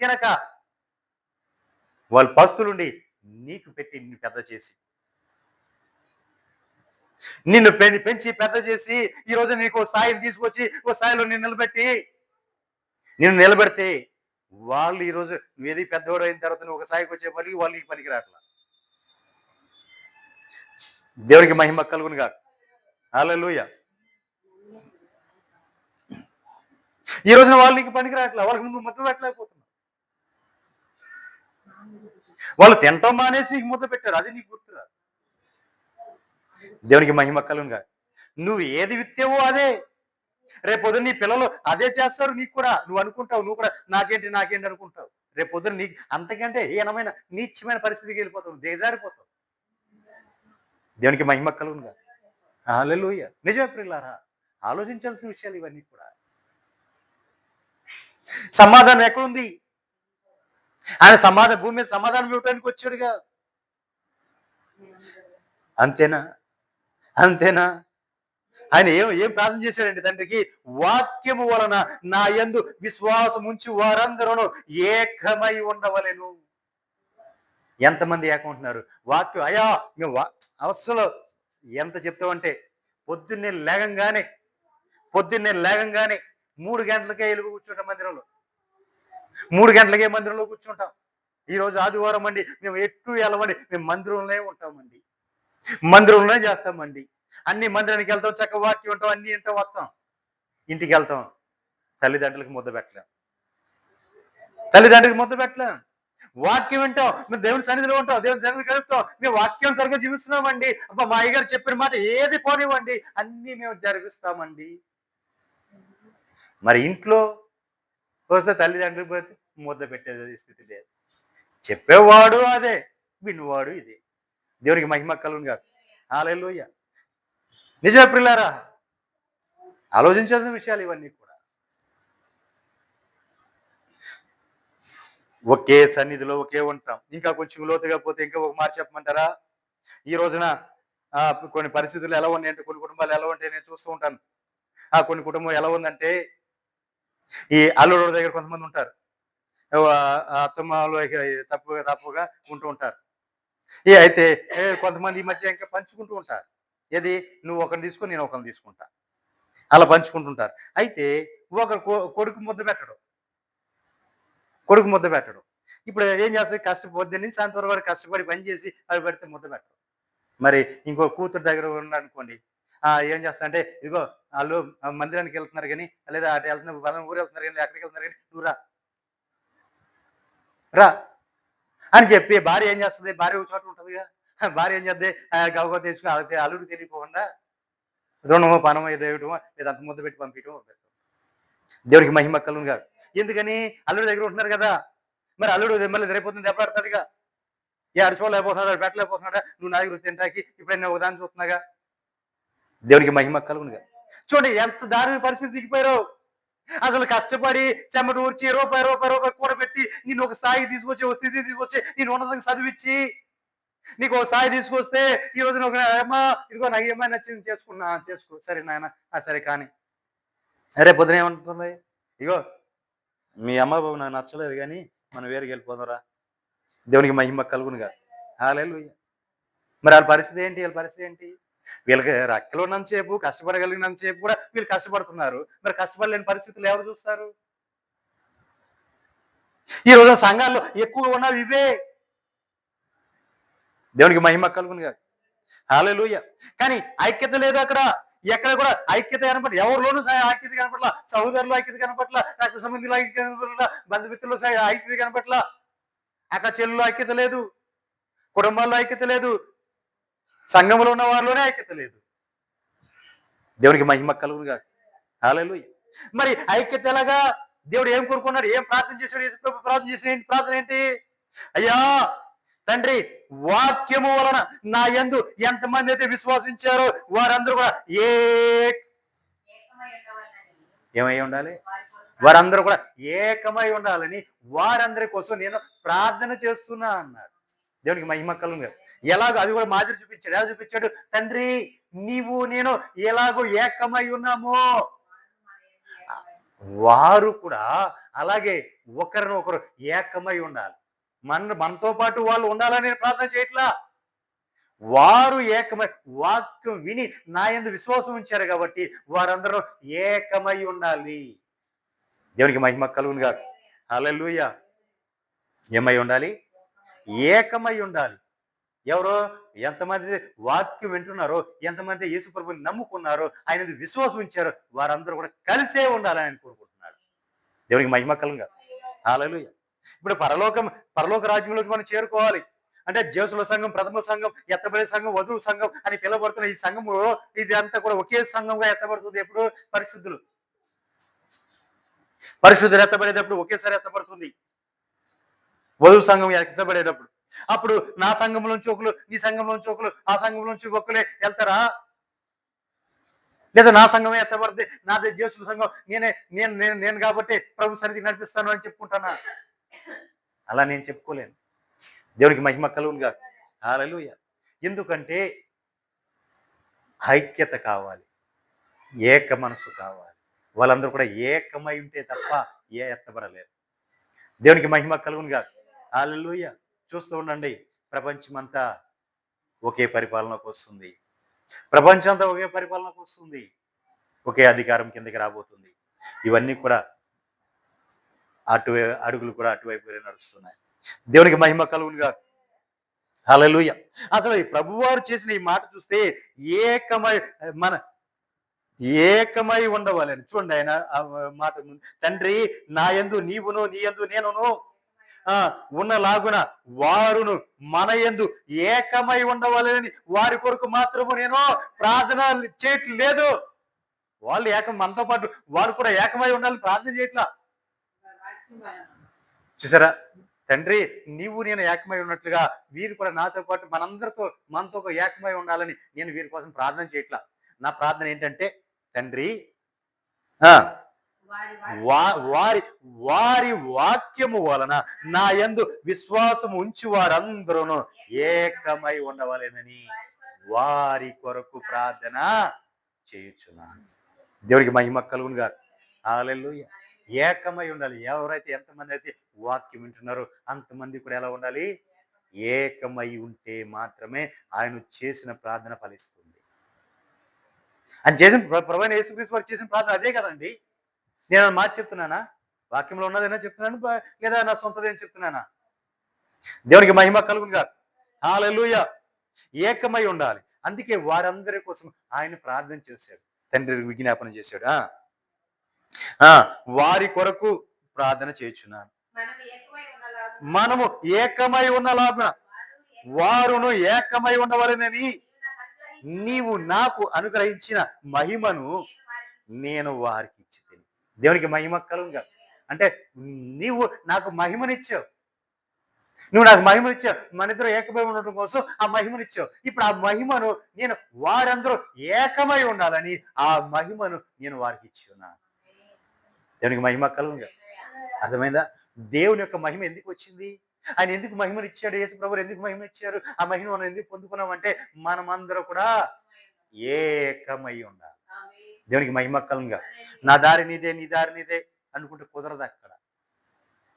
తినక వాళ్ళు పస్తులుండి నీకు పెట్టి నిన్ను పెద్ద చేసి, నిన్ను పెంచి పెద్ద చేసి ఈ రోజు నీకు స్థాయిని తీసుకొచ్చి ఓ స్థాయిలో నిన్ను నిలబెడితే వాళ్ళు ఈ రోజు నువ్వేది పెద్దవాడు అయిన తర్వాత నువ్వు ఒక స్థాయికి వచ్చేప్పటికి వాళ్ళు నీకు పనికి రాట్లా. దేవునికి మహిమ కలుగునుగా. హల్లెలూయా. ఈ రోజున వాళ్ళు నీకు పనికి రాట్లా, వాళ్ళకి నువ్వు ముద్ద పెట్టలేకపోతున్నావు. వాళ్ళు తింటాం మానేసి నీకు ముద్ద పెట్టారు, అది నీకు గుర్తురాదు. దేవునికి మహిమ కలుగునుగా. నువ్వు ఏది విత్తావో అదే రేపొద్దున నీ పిల్లలు అదే చేస్తారు. నీకు కూడా నువ్వు అనుకుంటావు, నువ్వు కూడా నాకేంటి అనుకుంటావు. రేపొద్దున నీకు అంతకంటే హీనమైన నీచమైన పరిస్థితికి వెళ్ళిపోతావు, దిగజారిపోతావు. దేవునికి మహిమ కలుగునుగా. హల్లెలూయా. నిజమే ప్రియులారా, ఆలోచించాల్సిన విషయాలు ఇవన్నీ కూడా. సమాధానం ఎక్కడుంది? ఆయన భూమి మీద సమాధానం ఇవ్వడానికి వచ్చాడుగా. అంతేనా? ఆయన ఏం ప్రార్థన చేశాడండి తండ్రికి? వాక్యము వలన నా యందు విశ్వాసం ఉంచి వారందరూ ఏకమై ఉండవలెను. ఎంతమంది ఏకమంటున్నారు? వాక్యం అయ్యా మేము అవసరం ఎంత చెప్తామంటే, పొద్దున్నే లేగంగానే 3 గంటలకే వెలుగు కూర్చుంటాం మందిరంలో. 3 గంటలకే మందిరంలో కూర్చుంటాం. ఈరోజు ఆదివారం అండి, మేము ఎట్టు వెళ్ళమండి, మేము మందిరంలోనే ఉంటామండి, మందిరంలోనే చేస్తామండి. అన్ని మందిరానికి వెళ్తాం, చక్క వాక్యం ఉంటాం, అన్ని వింటాం, వస్తాం, ఇంటికి వెళ్తాం. తల్లిదండ్రులకి ముద్ద పెట్టలేం. వాక్యం వింటాం, మేము దేవుని సన్నిధిలో ఉంటాం, దేవుని సన్నిధి గడుపుతాం, మేము వాక్యం సరిగ్గా జీవిస్తున్నామండి. అబ్బా మా అయ్యగారు చెప్పిన మాట ఏది పోనివ్వండి అన్నీ మేము జరిగిస్తామండి. మరి ఇంట్లో వస్తే తల్లిదండ్రులు పోతే ముద్ద పెట్టేది స్థితి లేదు. చెప్పేవాడు అదే, వినువాడు ఇదే. దేవునికి మహిమ కలుగును గాక. హల్లెలూయా. నిజమే ప్రియులారా, ఆలోచించాల్సిన విషయాలు ఇవన్నీ కూడా. ఒకే సన్నిధిలో ఒకే ఉంటాం. ఇంకా కొంచెం లోతుగా పోతే ఇంకా ఒక మాట చెప్పమంటారా? ఈ రోజున కొన్ని పరిస్థితులు ఎలా ఉన్నాయంటే, కొన్ని కుటుంబాలు ఎలా ఉంటాయి నేను చూస్తూ ఉంటాను. కొన్ని కుటుంబం ఎలా ఉందంటే, ఈ అల్లుడు దగ్గర కొంతమంది ఉంటారు. అత్తమామలు తప్పుగా ఉంటూ ఉంటారు. అయితే కొంతమంది ఈ మధ్య ఇంకా పంచుకుంటూ ఉంటారు. ఏది, నువ్వు ఒకరిని తీసుకో, నేను ఒకరిని తీసుకుంటా, అలా పంచుకుంటుంటారు. అయితే ఒకరు కొడుకు ముద్ద పెట్టడం, ఇప్పుడు ఏం చేస్తుంది, కష్టపొద్దు నుంచి సాయంత్రం వరకు కష్టపడి పని చేసి అవి పెడితే ముద్ద పెట్టడం. మరి ఇంకో కూతురు దగ్గర ఉన్నారనుకోండి, ఏం చేస్తా అంటే, ఇదిగో వాళ్ళు మందిరానికి వెళ్తున్నారు కానీ, లేదా అటు వెళ్తున్నారు, బలం ఊరు వెళ్తున్నారు కానీ, ఎక్కడికి వెళ్తున్నారు కానీ, నువ్వు రా అని చెప్పి భార్య ఏం చేస్తుంది, భార్య ఒక చోట ఉంటుందిగా, భార్య ఏం చేద్ది, గవగవ తీసుకుని అల్లుడు తెలియకుండా రుణమో పనమో ఏదేయటమో లేదా అంత ముద్ద పెట్టి పంపించడం. దేవునికి మహిమ కలుగును గాక. ఎందుకని, అల్లుడి దగ్గర ఉంటున్నారు కదా. మరి అల్లుడు మళ్ళీ రేపొద్దున దెబ్బలాడతాడుగా, అడుచోలేకపోతున్నాడు, పెట్టలేకపోతున్నాడా, నువ్వు నా దగ్గర తింటాకి ఇప్పుడైనా ఒకదాన్ని చూస్తున్నాగా. దేవునికి మహిమ కలుగును గాక. చూడండి ఎంత దారుణ పరిస్థితి దిగిపోయారు. అసలు కష్టపడి చెమట ఊర్చి రూపాయి కూడబెట్టి నిన్ను ఒక స్థాయికి తీసుకొచ్చి, ఒక స్థితికి తీసుకొచ్చి, నేను ఉన్నతంగా చదివించి నీకు ఒక స్థాయి తీసుకొస్తే, ఈ రోజున ఒక అమ్మా ఇదిగో నాకు ఏమైనా నచ్చింది చేసుకో, సరే నాయన, సరే కానీ రేపు పొద్దున ఏమంటుంది, ఇగో మీ అమ్మ బాబు నాకు నచ్చలేదు కానీ మనం వేరుకి వెళ్ళిపోదాంరా. దేవునికి మహిమ కలుగునుగా. హల్లెలూయా. మరి వాళ్ళ పరిస్థితి ఏంటి, వీళ్ళకి రెక్కలు ఉన్నంతసేపు, కష్టపడగలిగినంతసేపు కూడా వీళ్ళు కష్టపడుతున్నారు. మరి కష్టపడలేని పరిస్థితులు ఎవరు చూస్తారు? ఈ రోజు సంఘాల్లో ఎక్కువ ఉన్నవి ఇవే. దేవునికి మహిమ కలుగునుగా. హల్లెలూయా. కానీ ఐక్యత లేదు అక్కడ. ఎక్కడ కూడా ఐక్యత కనపడ, ఎవరిలోనూ ఐక్యత కనపట్ల, సహోదరులు ఐక్యత కనపట్ల, రక్త సంబంధిలో ఐక్యత కనపట్ల, బంధుమిత్రులు ఐక్యత కనపట్ల, అక్క చెల్లులో ఐక్యత లేదు, కుటుంబాల్లో ఐక్యత లేదు, సంఘంలో ఉన్న వారిలోనే ఐక్యత లేదు. దేవునికి మహిమ కలుగునుగా. హల్లెలూయా. మరి ఐక్యత ఎలాగా? దేవుడు ఏం కోరుకున్నాడు, ఏం ప్రార్థన చేశాడు? ప్రార్థన ఏంటి? అయ్యా తండ్రి, వాక్యము వలన నా యందు ఎంతమంది అయితే విశ్వాసించారో వారందరూ కూడా ఏమై ఉండాలి, వారందరూ కూడా ఏకమై ఉండాలని వారందరి కోసం నేను ప్రార్థన చేస్తున్నా అన్నాడు. దేవునికి మహిమ కలుగును. ఎలాగో అది కూడా మాదిరి చూపించాడు. ఎలా చూపించాడు? తండ్రి, నీవు నేను ఎలాగో ఏకమై ఉన్నామో వారు కూడా అలాగే ఒకరినొకరు ఏకమై ఉండాలి. మనతో పాటు వాళ్ళు ఉండాలని ప్రార్థన చేయట్లా. వారు ఏకమై వాక్యం విని నా యందు విశ్వాసం ఉంచారు కాబట్టి వారందరూ ఏకమై ఉండాలి. దేవునికి మహిమ కలుగును గాక. హల్లెలూయా. ఏమై ఉండాలి? ఏకమై ఉండాలి. ఎవరో ఎంతమంది వాక్యం వింటున్నారో, ఎంతమంది యేసు ప్రభువుని నమ్ముకున్నారో, ఆయన విశ్వాసం ఉంచారో వారందరూ కూడా కలిసే ఉండాలని ఆయన కోరుకుంటున్నాడు. దేవునికి మహిమ కలుగును గాక. హల్లెలూయా. ఇప్పుడు పరలోక రాజ్యంలోకి మనం చేరుకోవాలి అంటే, జ్యేష్ఠుల సంఘం, ప్రథమ సంఘం, ఎత్తబడే సంఘం, వధువు సంఘం అని పిలవబడుతున్న ఈ సంఘము, ఇది అంతా కూడా ఒకే సంఘంగా ఎత్తబడుతుంది. ఎప్పుడు? పరిశుద్ధులు ఎత్తబడేటప్పుడు ఒకేసారి ఎత్తబడుతుంది. వధువు సంఘం ఎత్తబడేటప్పుడు అప్పుడు నా సంఘంలోంచి ఒకరు, ఈ సంఘంలోంచి ఒకరు, ఆ సంఘంలోంచి ఒకరే వెళ్తారా? లేదా నా సంఘమే ఎత్తబడితే నాదే జ్యేష్ఠుల సంఘం, నేను కాబట్టి ప్రభు సన్నిధికి నడిపిస్తాను అని చెప్పుకుంటానా? అలా నేను చెప్పుకోలేను. దేవునికి మహిమ కలుగును గాక. హల్లెలూయా. ఎందుకంటే ఐక్యత కావాలి, ఏక మనసు కావాలి. వాళ్ళందరూ కూడా ఏకమై ఉంటే తప్ప ఎత్తబడలేరు. దేవునికి మహిమ కలుగును గాక. హల్లెలూయా. చూస్తూ ఉండండి, ప్రపంచమంతా ఒకే పరిపాలనకు వస్తుంది. ప్రపంచం అంతా ఒకే పరిపాలనకు వస్తుంది. ఒకే అధికారం కిందకి రాబోతుంది. ఇవన్నీ కూడా అడుగులు కూడా అటువైపు నడుస్తున్నాయి. దేవునికి మహిమ కలుగును గాక. హల్లెలూయా. అసలు ఈ ప్రభువారు చేసిన ఈ మాట చూస్తే ఏకమై ఉండవాలని చూడండి. ఆయన ఆ మాట, తండ్రి, నా యందు నీవును, నీ యందు నేనును, ఉన్నలాగున వారును మన యందు ఏకమై ఉండవాలని వారి కొరకు మాత్రము నేను ప్రార్థన చేయట్లేదు. వాళ్ళు మనతో పాటు వారు కూడా ఏకమై ఉండాలని ప్రార్థన చేయట్లా. చూసారా, తండ్రి నీవు నేను ఏకమై ఉన్నట్లుగా వీరు కూడా నాతో పాటు మనతో ఏకమై ఉండాలని నేను వీరి కోసం ప్రార్థన చేయట్లా. నా ప్రార్థన ఏంటంటే, తండ్రి వారి వారి వాక్యము వలన నా యందు విశ్వాసం ఉంచి వారందరూ ఏకమై ఉండవాలని వారి కొరకు ప్రార్థన చేయుచున్నాను. దేవుడికి మహిమ కలుగును గాక. హల్లెలూయా. ఏకమై ఉండాలి. ఎవరైతే ఎంతమంది అయితే వాక్యం వింటున్నారో అంతమంది కూడా ఎలా ఉండాలి? ఏకమై ఉంటే మాత్రమే ఆయన చేసిన ప్రార్థన ఫలిస్తుంది. ఆయన చేసిన ప్రభువైన యేసుక్రీస్తు వారు చేసిన ప్రార్థన అదే కదండి. నేను మాట చెప్తున్నానా? వాక్యంలో ఉన్నదైనా చెప్తున్నాను, లేదా నా సొంతదేం చెప్తున్నానా? దేవునికి మహిమ కలుగును గాక. హల్లెలూయా. ఏకమై ఉండాలి. అందుకే వారందరి కోసం ఆయన ప్రార్థన చేశాడు, తండ్రి విజ్ఞాపన చేశాడు. వారి కొరకు ప్రార్థన చేయుచున్నాను. మనము ఏకమై ఉన్నలాగున వారును ఏకమై ఉండవలెనని నీవు నాకు అనుగ్రహించిన మహిమను నేను వారికి ఇచ్చి తిని. దేవునికి మహిమ కలుగుగా. అంటే నీవు నాకు మహిమనిచ్చావు, నువ్వు నాకు మహిమనిచ్చావు. మన ఇద్దరు ఏకమై ఉండటం కోసం ఆ మహిమనిచ్చావు. ఇప్పుడు ఆ మహిమను నేను వారందరూ ఏకమై ఉండాలని ఆ మహిమను నేను వారికి ఇచ్చి ఉన్నాను. దేవునికి మహిమ కలుగుగా. అర్థమైందా? దేవుని యొక్క మహిమ ఎందుకు వచ్చింది? ఆయన ఎందుకు మహిమనిచ్చాడు? యేసు ప్రభువు ఎందుకు మహిమనిచ్చారు? ఆ మహిమ మనం ఎందుకు పొందుకున్నామంటే మనమందరూ కూడా ఏకమై ఉండాలి. దేవునికి మహిమ కలుగుగా. నా దారి నీదే, నీ దారి నీదే అనుకుంటే కుదరదు. అక్కడ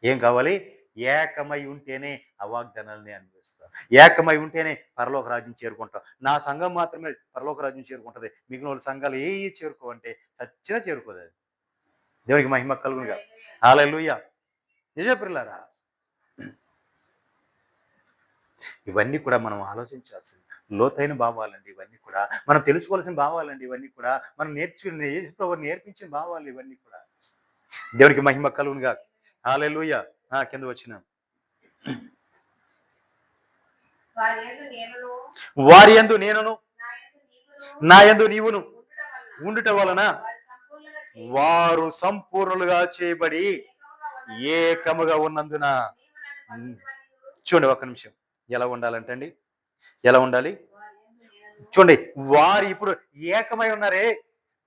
ఏం కావాలి? ఏకమై ఉంటేనే ఆ వాగ్దానాలని అనుభవిస్తాం. ఏకమై ఉంటేనే పరలోక రాజ్యం చేరుకుంటాం. నా సంఘం మాత్రమే పరలోక రాజ్యం చేరుకుంటది. మిగిలిన సంఘాలు ఏ చేరుకోవంటే సచ్చినా చేరుకోదు అది. దేవునికి మహిమ కలుగునుగా. హల్లెలూయా. నిజమే పిల్లారా, ఇవన్నీ కూడా మనం ఆలోచించాల్సింది లోతైన భావాలండి. ఇవన్నీ కూడా మనం తెలుసుకోవాల్సిన భావాలండి. ఇవన్నీ కూడా మనం యేసు ప్రభువు నేర్పించిన భావాలు ఇవన్నీ కూడా. దేవునికి మహిమ కలుగునుగా. హల్లెలూయా. కింద వచ్చిన వారి యందు నేనును నా యందు నీవును ఉండుట వలన వారు సంపూర్ణులుగా చేయబడి ఏకముగా ఉన్నందున. చూడండి ఒక్క నిమిషం, ఎలా ఉండాలంటండి, ఎలా ఉండాలి చూడండి. వారు ఇప్పుడు ఏకమై ఉన్నారే,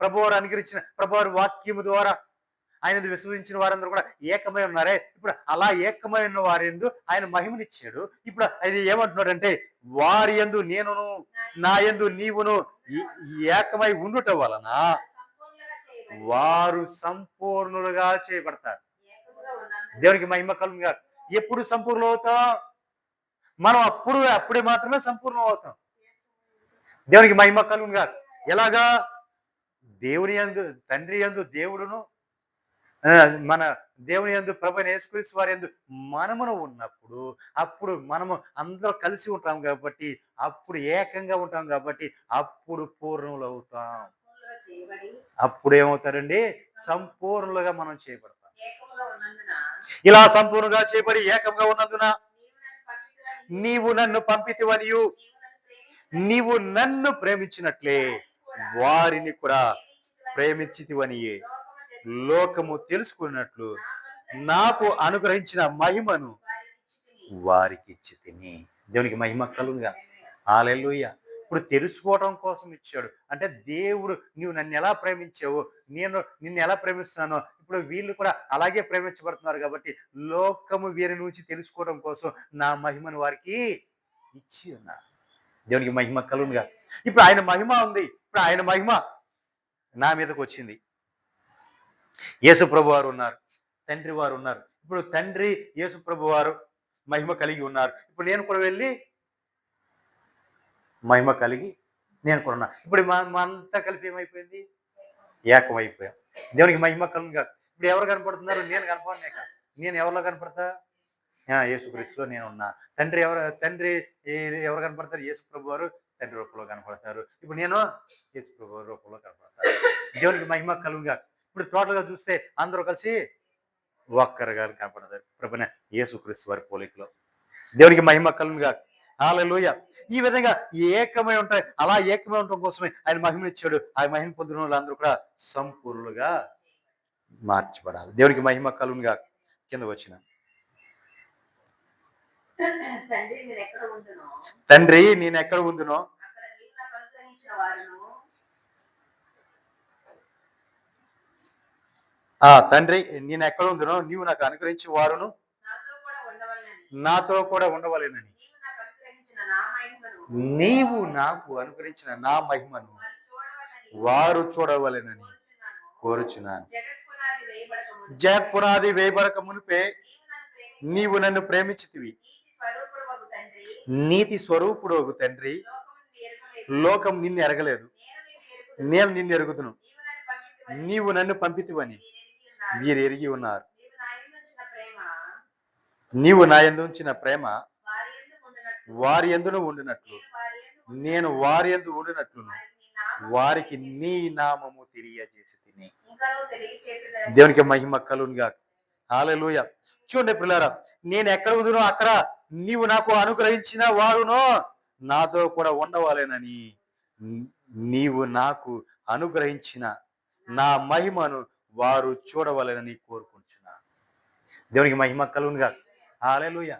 ప్రభువారు అనుగ్రహించిన ప్రభువారి వాక్యము ద్వారా ఆయన విశ్వసించిన వారందరూ కూడా ఏకమై ఉన్నారే. ఇప్పుడు అలా ఏకమై ఉన్న వారి యందు ఆయన మహిమనిచ్చాడు. ఇప్పుడు అది ఏమంటున్నాడంటే, వారి యందు నేనును నా యందు నీవును ఏకమై ఉండుట వలన వారు సంపూర్ణులుగా చేయబడతారు. దేవునికి మహిమ కలుగుగా. ఎప్పుడు సంపూర్ణ అవుతాం? మనం అప్పుడే మాత్రమే సంపూర్ణం అవుతాం. దేవునికి మహిమ కలుగుగా. ఎలాగా? దేవుని యందు తండ్రి యందు దేవుడును, మన దేవుని యందు ప్రభువైన యేసుక్రీస్తు వారి యందు మనమును ఉన్నప్పుడు అప్పుడు మనము అందరూ కలిసి ఉంటాం కాబట్టి, అప్పుడు ఏకంగా ఉంటాం కాబట్టి అప్పుడు పూర్ణులు అవుతాం. అప్పుడు ఏమవుతారండి? సంపూర్ణులుగా మనం చేయబడతాం. ఇలా సంపూర్ణంగా చేయబడి ఏకంగా ఉన్నందున నీవు నన్ను పంపితివనియు నీవు నన్ను ప్రేమించినట్లే వారిని కూడా ప్రేమించితివనియే లోకము తెలుసుకున్నట్లు నాకు అనుగ్రహించిన మహిమను వారికి ఇచ్చి తిని. దేవునికి మహిమ కలుగుగా. హల్లెలూయా. ఇప్పుడు తెలుసుకోవడం కోసం ఇచ్చాడు. అంటే దేవుడు నీవు నన్ను ఎలా ప్రేమించావో, నేను నిన్ను ఎలా ప్రేమిస్తున్నానో ఇప్పుడు వీళ్ళు కూడా అలాగే ప్రేమించబడుతున్నారు కాబట్టి లోకము వీరి నుంచి తెలుసుకోవడం కోసం నా మహిమను వారికి ఇచ్చి ఉన్నా. దేవునికి మహిమ కలుగుగా. ఇప్పుడు ఆయన మహిమ ఉంది. ఇప్పుడు ఆయన మహిమ నా మీదకి వచ్చింది. యేసు ప్రభు వారు ఉన్నారు, తండ్రి వారు ఉన్నారు. ఇప్పుడు తండ్రి యేసు ప్రభు వారు మహిమ కలిగి ఉన్నారు. ఇప్పుడు నేను కూడా వెళ్ళి మహిమ కలిగి నేను కూడా ఉన్నా. ఇప్పుడు అంతా కలిపి ఏమైపోయింది? ఏకమైపోయాం. దేవునికి మహిమ కలుగుగా. ఇప్పుడు ఎవరు కనపడుతున్నారు? నేను కనపడనే కాదు. నేను ఎవరిలో కనపడతా? యేసుక్రీస్తులో నేను ఉన్నా. తండ్రి ఎవరు కనపడతారు? యేసు ప్రభు వారు తండ్రి రూపంలో కనపడతారు. ఇప్పుడు నేను యేసు ప్రభు రూపంలో కనపడతాను. దేవునికి మహిమ కలుగుగా. ఇప్పుడు టోటల్గా చూస్తే అందరూ కలిసి ఒక్కరుగా కనపడతారు ప్రభున యేసుక్రీస్తు వారి పోలికలో. దేవునికి మహిమ కలుగునుగా. హల్లెలూయా. ఈ విధంగా ఏకమై ఉంటాయి. అలా ఏకమై ఉండటం కోసమే ఆయన మహిమనిచ్చాడు. ఆ మహిమ పొందిన వాళ్ళందరూ కూడా సంపూర్ణులుగా మార్చబడాలి. దేవునికి మహిమ కలుగునుగా. కింద వచ్చిన తండ్రి నేను ఎక్కడ ఉందునో తండ్రి నేను ఎక్కడ ఉందునో నీవు నాకు అనుగ్రహించిన వారును నాతో కూడా ఉండవలేనని నీవు నాకు అనుగ్రహించిన నా మహిమను వారు చూడవలెనని కోరుచున్నాను. జగత్ పునాది వేయబడక మునిపే నీవు నన్ను ప్రేమించితివి. నీతి స్వరూపుడు తండ్రి లోకం నిన్ను ఎరగలేదు, నేను నిన్ను ఎరుగుదును. నీవు నన్ను పంపితివని వీరు ఎరిగి ఉన్నారు. నీవు నా యందు ఉంచిన ప్రేమ వారి యందును ఉండినట్లు నేను వారి యందు ఉండినట్లును వారికి నీ నామము తెలియజేసి తిని. దేవునికి మహిమ కలుగునుగా. హల్లెలూయా. చూడండి పిల్లారా, నేను ఎక్కడ ఉందునో అక్కడ నీవు నాకు అనుగ్రహించిన వారునో నాతో కూడా ఉండవాలేనని నీవు నాకు అనుగ్రహించిన నా మహిమను వారు చూడవాలని కోరుకుంటున్నాను. దేవునికి మహిమ కలుగునుగా. హల్లెలూయా.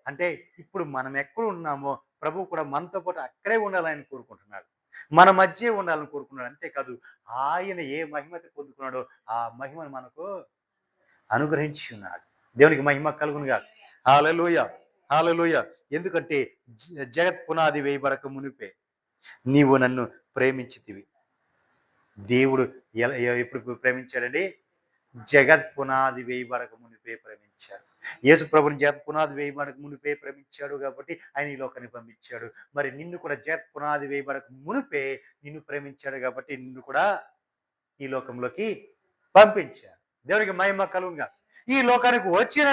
అంటే ఇప్పుడు మనం ఎక్కడ ఉన్నామో ప్రభు కూడా మనతో పాటు అక్కడే ఉండాలని కోరుకుంటున్నాడు. మన మధ్య ఉండాలని కోరుకున్నాడు. అంతేకాదు ఆయన ఏ మహిమతో పొందుకున్నాడో ఆ మహిమను మనకు అనుగ్రహించి ఉన్నాడు. దేవునికి మహిమ కలుగునుగా. హల్లెలూయా. హల్లెలూయా. ఎందుకంటే జగత్ పునాది వేయబడక మునిపే నీవు నన్ను ప్రేమించితివి. దేవుడు ఎప్పుడు ప్రేమించాడండి? జగత్ పునాది వేయబడక మునిపే ప్రేమించాడు. యేసు ప్రభుని జగత్ పునాది వేయబడక మునిపే ప్రేమించాడు కాబట్టి ఆయన ఈ లోకాన్ని పంపించాడు. మరి నిన్ను కూడా జగత్ పునాది వేయబడక మునిపే నిన్ను ప్రేమించాడు కాబట్టి నిన్ను కూడా ఈ లోకంలోకి పంపించాడు. దేవునికి మహిమ కలుగునుగా. ఈ లోకానికి వచ్చిన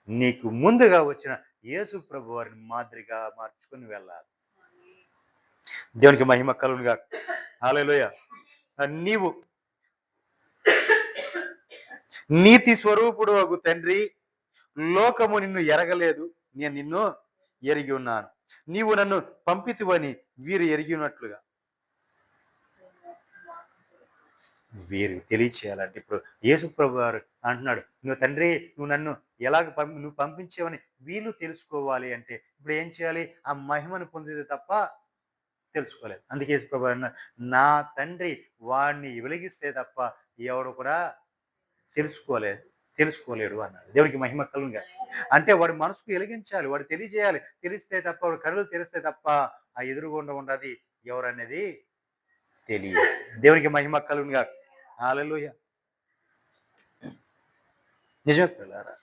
నీకు ముందుగా వచ్చిన యేసు ప్రభు వారిని మాదిరిగా మార్చుకుని వెళ్ళాలి. దేవునికి మహిమ కలుగునుగా. హల్లెలూయా. నీవు నీతి స్వరూపుడు అగు తండ్రి లోకము నిన్ను ఎరగలేదు, నేను నిన్ను ఎరిగి ఉన్నాను. నీవు నన్ను పంపితివని వీరు ఎరిగి ఉన్నట్లుగా. వీరు తెలియచేయాలంటే ఇప్పుడు యేసు ప్రభు వారు అంటున్నాడు, నువ్వు తండ్రి నువ్వు నన్ను నువ్వు పంపించేవని వీళ్ళు తెలుసుకోవాలి అంటే ఇప్పుడు ఏం చేయాలి? ఆ మహిమను పొందేది తప్ప తెలుసుకోలేదు. అందుకే యేసు ప్రభు అన్నాడు, నా తండ్రి వాడిని వెలిగిస్తే తప్ప ఎవడు కూడా తెలుసుకోలేడు అన్నాడు. దేవునికి మహిమ కలుగునుగా. అంటే వాడి మనసుకు వెలిగించాలి, వాడు తెలియజేయాలి. తెలిస్తే తప్ప వాడు కళ్ళు తెరిస్తే తప్ప ఆ ఎదురుగుండా ఉన్నది ఎవరనేది తెలియదు. దేవునికి మహిమ కలుగునుగా. హల్లెలూయా. నిజమే పిల్లారా,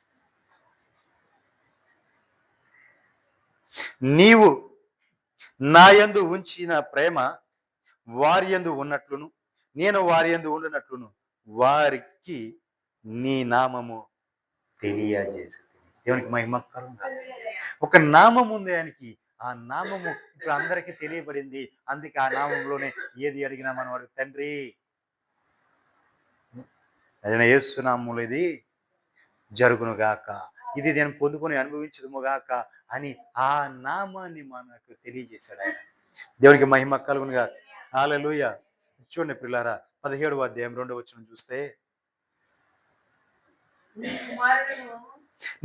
నీవు నా యందు ఉంచిన ప్రేమ వారి యందు ఉన్నట్లును నేను వారి యందు ఉండినట్లును వారికి నీ నామము తెలియజేసి. దేవునికి మహిమ కలుగునుగా. ఒక నామం ఉంది ఆయనకి. ఆ నామము ఇప్పుడు అందరికీ తెలియబడింది. అందుకే ఆ నామంలోనే ఏది అడిగినా మనం వాడు తండ్రి అదే యేసు నామములో ఇది జరుగును గాక, ఇది నేను పొందుకొని అనుభవించదుము గాక అని ఆ నామాన్ని మనకు తెలియజేశాడు ఆయన. దేవునికి మహిమ కలుగునుగా. హల్లెలూయా. చూడండి పిల్లారా, 17వ అధ్యాయం 2వ వచనం చూస్తే,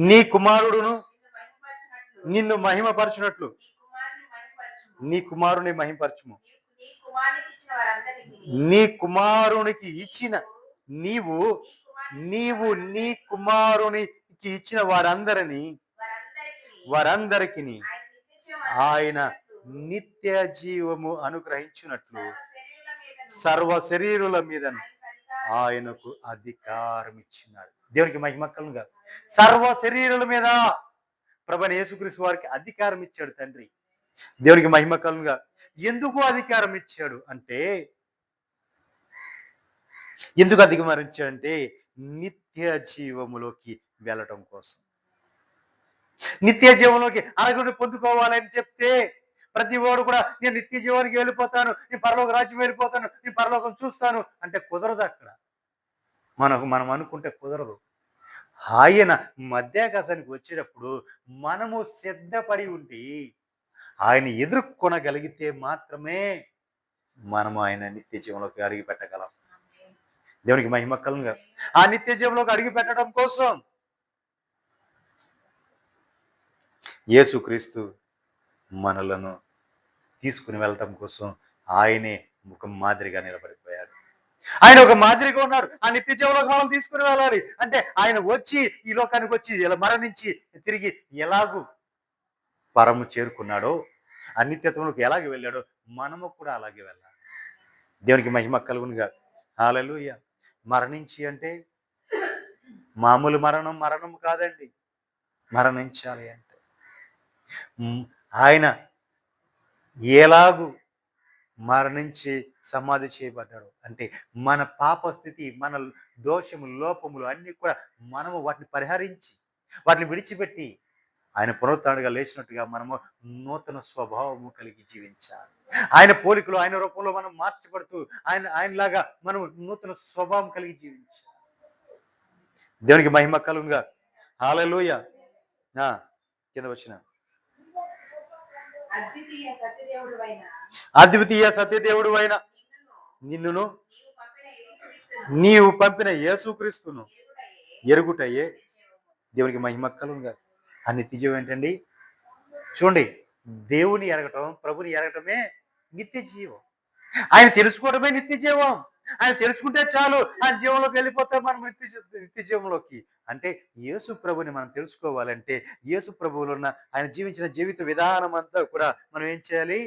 నీ కుమారుడును నిన్ను మహిమపరచునట్లు నీ కుమారుని మహిమపరచుము. నీ కుమారునికి ఇచ్చిన నీవు నీ కుమారునికి ఇచ్చిన వారందరికీ ఆయన నిత్య జీవము అనుగ్రహించినట్లు సర్వ శరీరుల మీద ఆయనకు అధికారం ఇచ్చినాడు. దేవునికి మహిమ కలుగునుగా. సర్వ శరీరుల మీద ప్రభువైన యేసుక్రీస్తు వారికి అధికారం ఇచ్చాడు తండ్రి. దేవునికి మహిమ కలుగునుగా. ఎందుకు అధికారం ఇచ్చాడు అంటే, ఎందుకు అధికారం ఇచ్చాడంటే నిత్య జీవములోకి వెళ్ళటం కోసం. నిత్య జీవంలోకి అరగుని పొందుకోవాలని చెప్తే ప్రతి వాడు కూడా నేను నిత్య జీవానికి వెళ్ళిపోతాను, నేను పరలోక రాజ్యం వెళ్ళిపోతాను, నేను పరలోకం చూస్తాను అంటే కుదరదు. అక్కడ మనం అనుకుంటే కుదరదు. ఆయన మధ్యాకాశానికి వచ్చేటప్పుడు మనము సిద్ధపడి ఉండి ఆయన ఎదుర్కొనగలిగితే మాత్రమే మనము ఆయన నిత్య జీవంలోకి అడిగి పెట్టగలం. దేవునికి మహిమ కలుగునుగాక. ఆ నిత్య జీవంలోకి అడిగి పెట్టడం కోసం యేసుక్రీస్తు మనలను తీసుకుని వెళ్ళటం కోసం ఆయనే ఒక మాదిరిగా నిలబడిపోయాడు. ఆయన ఒక మాదిరిగా ఉన్నాడు. ఆ నిత్య జీవంలోకి మనం తీసుకుని వెళ్ళాలి అంటే ఆయన వచ్చి ఈ లోకానికి వచ్చి ఇలా మరణించి తిరిగి ఎలాగూ పరము చేరుకున్నాడో అనిత్యత్వంలోకి ఎలాగ వెళ్ళాడో మనము కూడా అలాగే వెళ్ళాలి. దేవునికి మహిమ కలుగునుగా. హల్లెలూయా. మరణించి అంటే మామూలు మరణం కాదండి. మరణించాలి అంటే ఆయన ఎలాగూ మరణించి సమాధి చేయబడ్డాడు అంటే మన పాప స్థితి, మన దోషములు, లోపములు అన్ని కూడా మనము వాటిని పరిహరించి వాటిని విడిచిపెట్టి ఆయన పునరుత్థానుడిగా లేచినట్టుగా మనము నూతన స్వభావము కలిగి జీవించాలి. ఆయన పోలికలు, ఆయన రూపంలో మనం మార్చబడుతూ ఆయనలాగా మనం నూతన స్వభావం కలిగి జీవించాలి. దేవునికి మహిమ కలుగునుగా. హల్లెలూయా. కింద వచ్చిన అద్వితీయ సత్యదేవుడు అయిన నిన్నును నీవు పంపిన యేసుక్రీస్తును ఎరుగుటయే దేవునికి మహిమ కలుగునుగా. ఆ నిత్య జీవం ఏంటండి? చూడండి, దేవుని ఎరగటం, ప్రభుని ఎరగటమే నిత్య జీవం. ఆయన తెలుసుకోవడమే నిత్య జీవం. ఆయన తెలుసుకుంటే చాలు ఆయన జీవంలోకి వెళ్ళిపోతాం మనం నిత్య జీవంలోకి. అంటే యేసు ప్రభుని మనం తెలుసుకోవాలంటే యేసు ప్రభువులో ఉన్న ఆయన జీవించిన జీవిత విధానం అంతా కూడా మనం ఏం చేయాలి?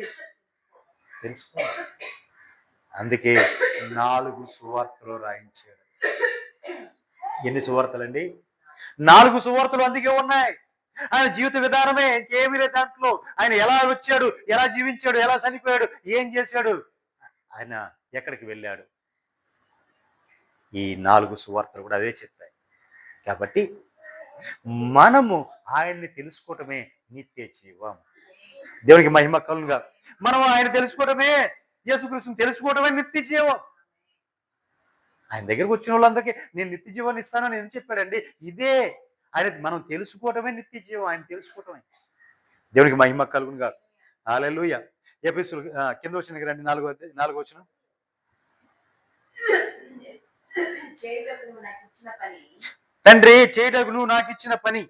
తెలుసుకోవాలి. అందుకే 4 సువార్తలు రాయించాడు. ఎన్ని సువార్తలండి? 4 సువార్తలు అందుకే ఉన్నాయి. ఆయన జీవిత విధానమే, ఇంకేమీ లేదు దాంట్లో. ఆయన ఎలా వచ్చాడు, ఎలా జీవించాడు, ఎలా చనిపోయాడు, ఏం చేశాడు, ఆయన ఎక్కడికి వెళ్ళాడు, ఈ 4 సువార్తలు కూడా అదే చెప్పాయి. కాబట్టి మనము ఆయన్ని తెలుసుకోవటమే నిత్య జీవం. దేవునికి మహిమ కలుగునుగా. మనం ఆయన తెలుసుకోవటమే, యేసుక్రీస్తుని తెలుసుకోవటమే నిత్య జీవం. ఆయన దగ్గరకు వచ్చిన వాళ్ళందరికీ నేను నిత్య జీవాన్ని ఇస్తానని ఎందుకు చెప్పాడండి? ఇదే ఆయన మనం తెలుసుకోవటమే నిత్య జీవం. ఆయన తెలుసుకోవటమే. దేవునికి మహిమ కలుగునుగా. హల్లెలూయా. ఎఫెసీయులు కింద వచ్చిన రండి, 4వ వచనం. తండ్రి, చేయటకు నువ్వు నాకు ఇచ్చిన పని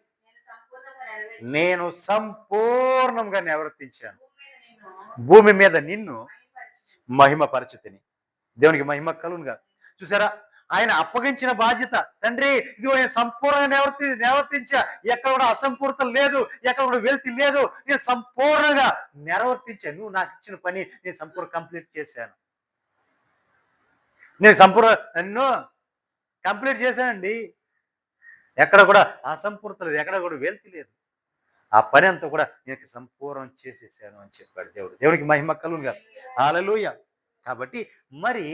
నేను సంపూర్ణంగా నిర్వర్తించాను. భూమి మీద నిన్ను మహిమపరచితిని. దేవునికి మహిమ కలుగునుగా. చూసారా, ఆయన అప్పగించిన బాధ్యత, తండ్రి ఇది నేను సంపూర్ణంగా నిర్వర్తించా, ఎక్కడ కూడా అసంపూర్ణత లేదు, ఎక్కడ కూడా వెల్తి లేదు, నేను సంపూర్ణంగా నిర్వర్తించాను. నువ్వు నాకు ఇచ్చిన పని నేను సంపూర్ణ కంప్లీట్ చేశాను. నేను నన్ను కంప్లీట్ చేశానండి. ఎక్కడ కూడా అసంపూర్ణత లేదు, ఎక్కడ కూడా వెల్తి లేదు. ఆ పని అంతా కూడా నేను సంపూర్ణం చేసేసాను అని చెప్పాడు దేవుడు. దేవునికి మహిమ కలుగునుగా. హల్లెలూయా. కాబట్టి మరి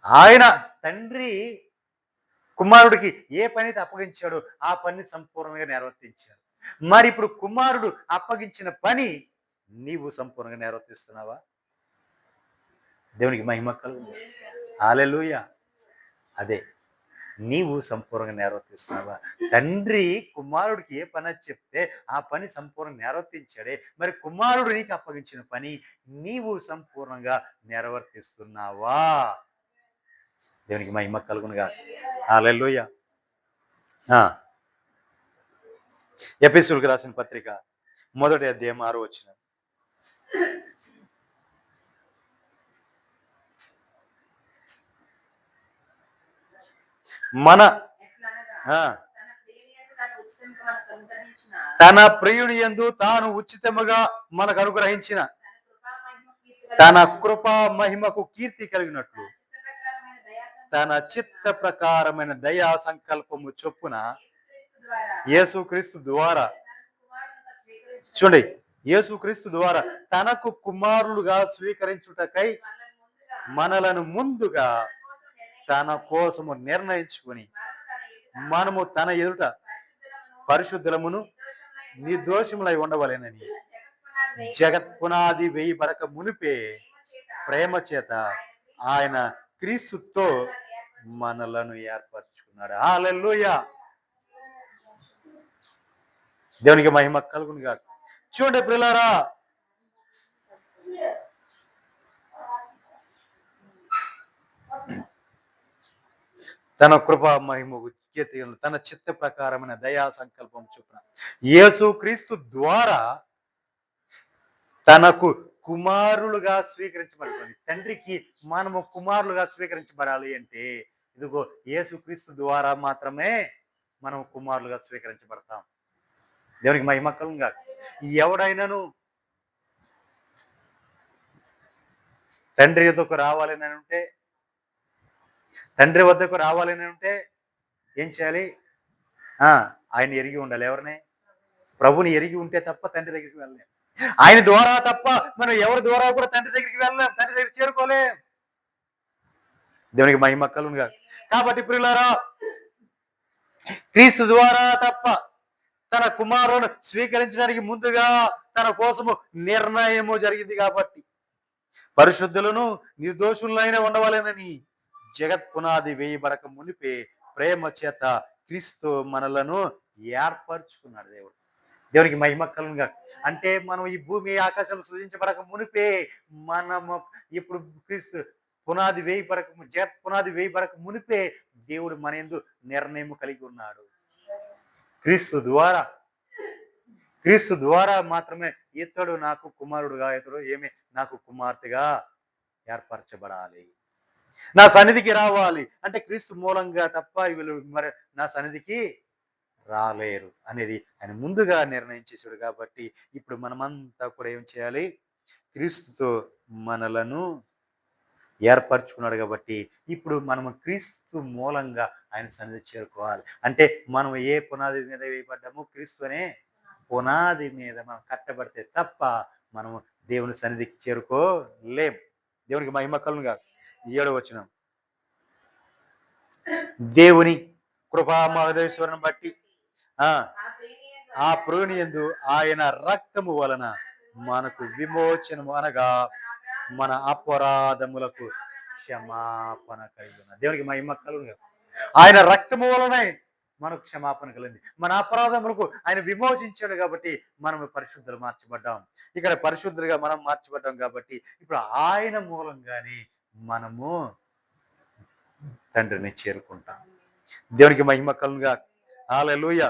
ఆయన తండ్రి కుమారుడికి ఏ పని అయితే అప్పగించాడో ఆ పని సంపూర్ణంగా నిర్వర్తించాడు. మరి ఇప్పుడు కుమారుడు అప్పగించిన పని నీవు సంపూర్ణంగా నిర్వర్తిస్తున్నావా? దేవునికి మహిమ కలుగునుగా. హల్లెలూయా. అదే, నీవు సంపూర్ణంగా నిర్వర్తిస్తున్నావా? తండ్రి కుమారుడికి ఏ పని చెప్తే ఆ పని సంపూర్ణంగా నిర్వర్తించాడే, మరి కుమారుడు నీకు అప్పగించిన పని నీవు సంపూర్ణంగా నిర్వర్తిస్తున్నావా? దేవునికి మహిమ కలుగునుగా. హల్లెలూయా. ఎఫెసీయులకు రాసిన పత్రిక 1వ అధ్యాయం 6వ వచనం. మన తన ప్రియుని యందు తాను ఉచితముగా మనకు అనుగ్రహించిన తన కృపా మహిమకు కీర్తి కలిగినట్లు తన చిత్త ప్రకారమైన దయా సంకల్పము చొప్పున యేసుక్రీస్తు ద్వారా, చూడండి, యేసుక్రీస్తు ద్వారా తనకు కుమారులుగా స్వీకరించుటకై మనలను ముందుగా తన కోసము నిర్ణయించుకుని మనము తన ఎదుట పరిశుద్ధులమును నిర్దోషములై ఉండవలెనని జగత్పునాది వేయబడక మునిపే ప్రేమ చేత ఆయన క్రీస్తుతో మనలను ఏర్పరచుకున్నాడు. హల్లెలూయా. దేవునికి మహిమ కలుగును గాక. చూడండి ప్రియులారా, తన కృపా మహిమకు కీర్తియును తన చిత్త ప్రకారమైన దయా సంకల్పం చొప్పున యేసు క్రీస్తు ద్వారా తనకు కుమారులుగా స్వీకరించబడుతుంది. తండ్రికి మనము కుమారులుగా స్వీకరించబడాలి అంటే ఇదిగో యేసు క్రీస్తు ద్వారా మాత్రమే మనం కుమారులుగా స్వీకరించబడతాం. దేవునికి మహిమ కలుగును గాక. ఎవడైనాను తండ్రి వద్దకు రావాలని ఉంటే, తండ్రి వద్దకు రావాలని ఉంటే ఏం చేయాలి? ఆయన ఎరిగి ఉండాలి. ఎవరిని? ప్రభుని ఎరిగి ఉంటే తప్ప తండ్రి దగ్గరికి వెళ్ళలేం. ఆయన ద్వారా తప్ప మనం ఎవరి ద్వారా కూడా తండ్రి దగ్గరికి వెళ్ళలేం, తండ్రి దగ్గర చేరుకోలేం. దేవునికి మహిమ కలుగును గాక. కాబట్టి ప్రియులారా, క్రీస్తు ద్వారా తప్ప తన కుమారుని స్వీకరించడానికి ముందుగా తన కోసము నిర్ణయము జరిగింది. కాబట్టి పరిశుద్ధులను నిర్దోషులైన ఉండవాలని జగత్ పునాది వేయబడక మునిపే ప్రేమ చేత క్రీస్తు మనలను ఏర్పరచుకున్నాడు దేవుడు. దేవునికి మహిమ కలుగును గాక. అంటే మనం ఈ భూమి ఆకాశం సృజించబడక మునిపే మనము ఇప్పుడు క్రీస్తు పునాది వేయబడక జగత్ పునాది వేయబడక మునిపే దేవుడు మన యందు నిర్ణయం కలిగి ఉన్నాడు. క్రీస్తు ద్వారా మాత్రమే ఇతడు నాకు కుమారుడుగా, ఇతడు నాకు కుమార్తెగా ఏర్పరచబడాలి, నా సన్నిధికి రావాలి అంటే క్రీస్తు మూలంగా తప్ప వీళ్ళు మరి నా సన్నిధికి రాలేరు అనేది ఆయన ముందుగా నిర్ణయం చేశాడు. కాబట్టి ఇప్పుడు మనమంతా కూడా ఏం చేయాలి? క్రీస్తుతో మనలను ఏర్పరచుకున్నాడు. కాబట్టి ఇప్పుడు మనము క్రీస్తు మూలంగా ఆయన సన్నిధి చేరుకోవాలి. అంటే మనం ఏ పునాది మీద వేయబడ్డామో క్రీస్తు అనే పునాది మీద మనం కట్టబడితే తప్ప మనము దేవుని సన్నిధికి చేరుకోలేం. దేవునికి మహిమ కలుగును గాక. 7వ వచనం, దేవుని కృపా మహదేశ్వరుని బట్టి ఆ ప్రేమియందు ఆయన రక్తము వలన మనకు విమోచనము, అనగా మన అపరాధములకు క్షమాపణ కలిగిన. దేవునికి మహిమ కలుగును గాక. ఆయన రక్తము వలనే మనకు క్షమాపణ కలిగింది. మన అపరాధములకు ఆయన విమోచించాడు. కాబట్టి మనం పరిశుద్ధులు మార్చబడ్డాం. ఇక్కడ పరిశుద్ధులుగా మనం మార్చబడ్డాం. కాబట్టి ఇప్పుడు ఆయన మూలంగానే మనము తండ్రిని చేరుకుంటాం. దేవునికి మహిమ కలుగును గాక. హల్లెలూయా.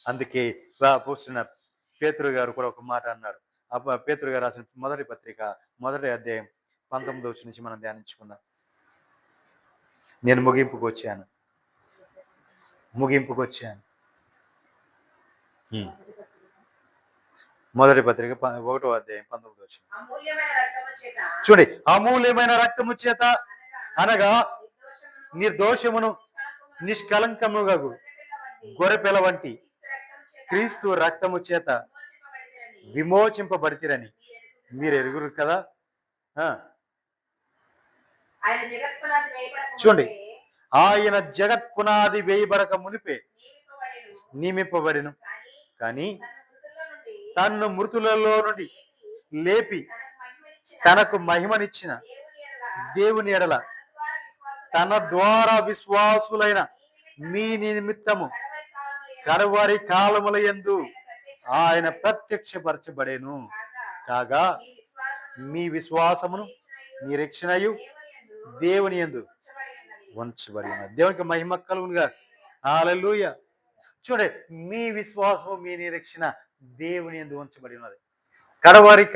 అందుకే పోస్తున్న పేతురు గారు కూడా ఒక మాట అన్నాడు. పేతురు గారు రాసిన మొదటి పత్రిక 1వ అధ్యాయం 19వ వచనం నుంచి మనం ధ్యానించుకుందాం. నేను ముగింపుకు వచ్చాను. మొదటి పత్రిక 1వ అధ్యాయం 19వ వచనం. చూడండి, అమూల్యమైన రక్తము చేత, అనగా నిర్దోషమును నిష్కలంకముగా గొర్రెపిల్ల వంటి క్రీస్తు రక్తము చేత విమోచింపబడితిరని మీరు ఎరుగురు కదా. చూడండి, ఆయన జగత్ పునాది వేయబడక మునిపే నియమింపబడిను, కానీ తన్ను మృతులలో నుండి లేపి తనకు మహిమనిచ్చిన దేవుని ఎడల తన ద్వారా విశ్వాసులైన మీ నిమిత్తము కడవరి కాలముల యందు ఆయన ప్రత్యక్షపరచబడేను. కాగా మీ విశ్వాసమును నిరీక్షణయు దేవుని యందు ఉంచబడి ఉన్నది. దేవునికి మహిమ కలుగును గాక. హల్లెలూయా. చూడండి, మీ విశ్వాసము మీ నిరీక్షణ దేవుని యందు ఉంచబడి ఉన్నది. కడవరి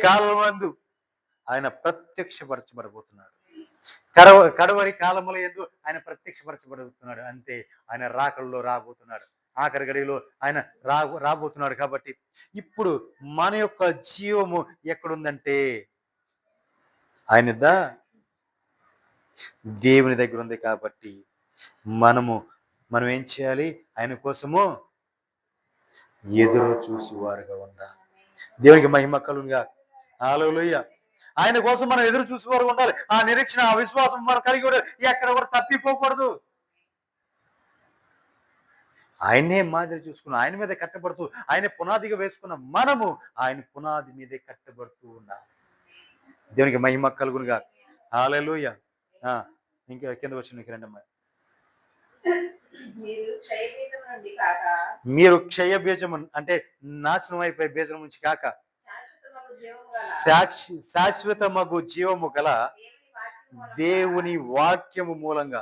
కాలమందు ఆయన ప్రత్యక్షపరచబడబోతున్నాడు. కడవరి కాలముల యందు ఆయన ప్రత్యక్షపరచబడుతున్నాడు. అంతే, ఆయన రాకల్లో రాబోతున్నాడు. ఆఖరి గడిలో ఆయన రాబోతున్నాడు. కాబట్టి ఇప్పుడు మన యొక్క జీవము ఎక్కడుందంటే ఆయన దేవుని దగ్గర ఉంది. కాబట్టి మనం ఏం చేయాలి? ఆయన కోసము ఎదురు చూసేవారుగా ఉండాలి. దేవునికి మహిమ కలుగును గాక. హల్లెలూయా. ఆయన కోసం మనం ఎదురు చూసేవారు ఉండాలి. ఆ నిరీక్షణ, ఆ విశ్వాసం మనం కలిగి ఉండాలి. ఎక్కడ కూడా తప్పిపోకూడదు. ఆయనే మాదిరి చూసుకున్నాం, ఆయన మీద కట్టబడుతూ, ఆయన పునాదిగా వేసుకున్న మనము ఆయన పునాది మీదే కట్టబడుతూ ఉండాలి. దేవునికి మహిమ కలుగును గాక. హల్లెలూయా. ఇంకా కింద వచ్చి నీకు రండమ్మా. మీరు క్షయ బీజము అంటే నాశనం అయిపోయే బీజం నుంచి కాక శాశ్వతమగు జీవము గల దేవుని వాక్యము మూలంగా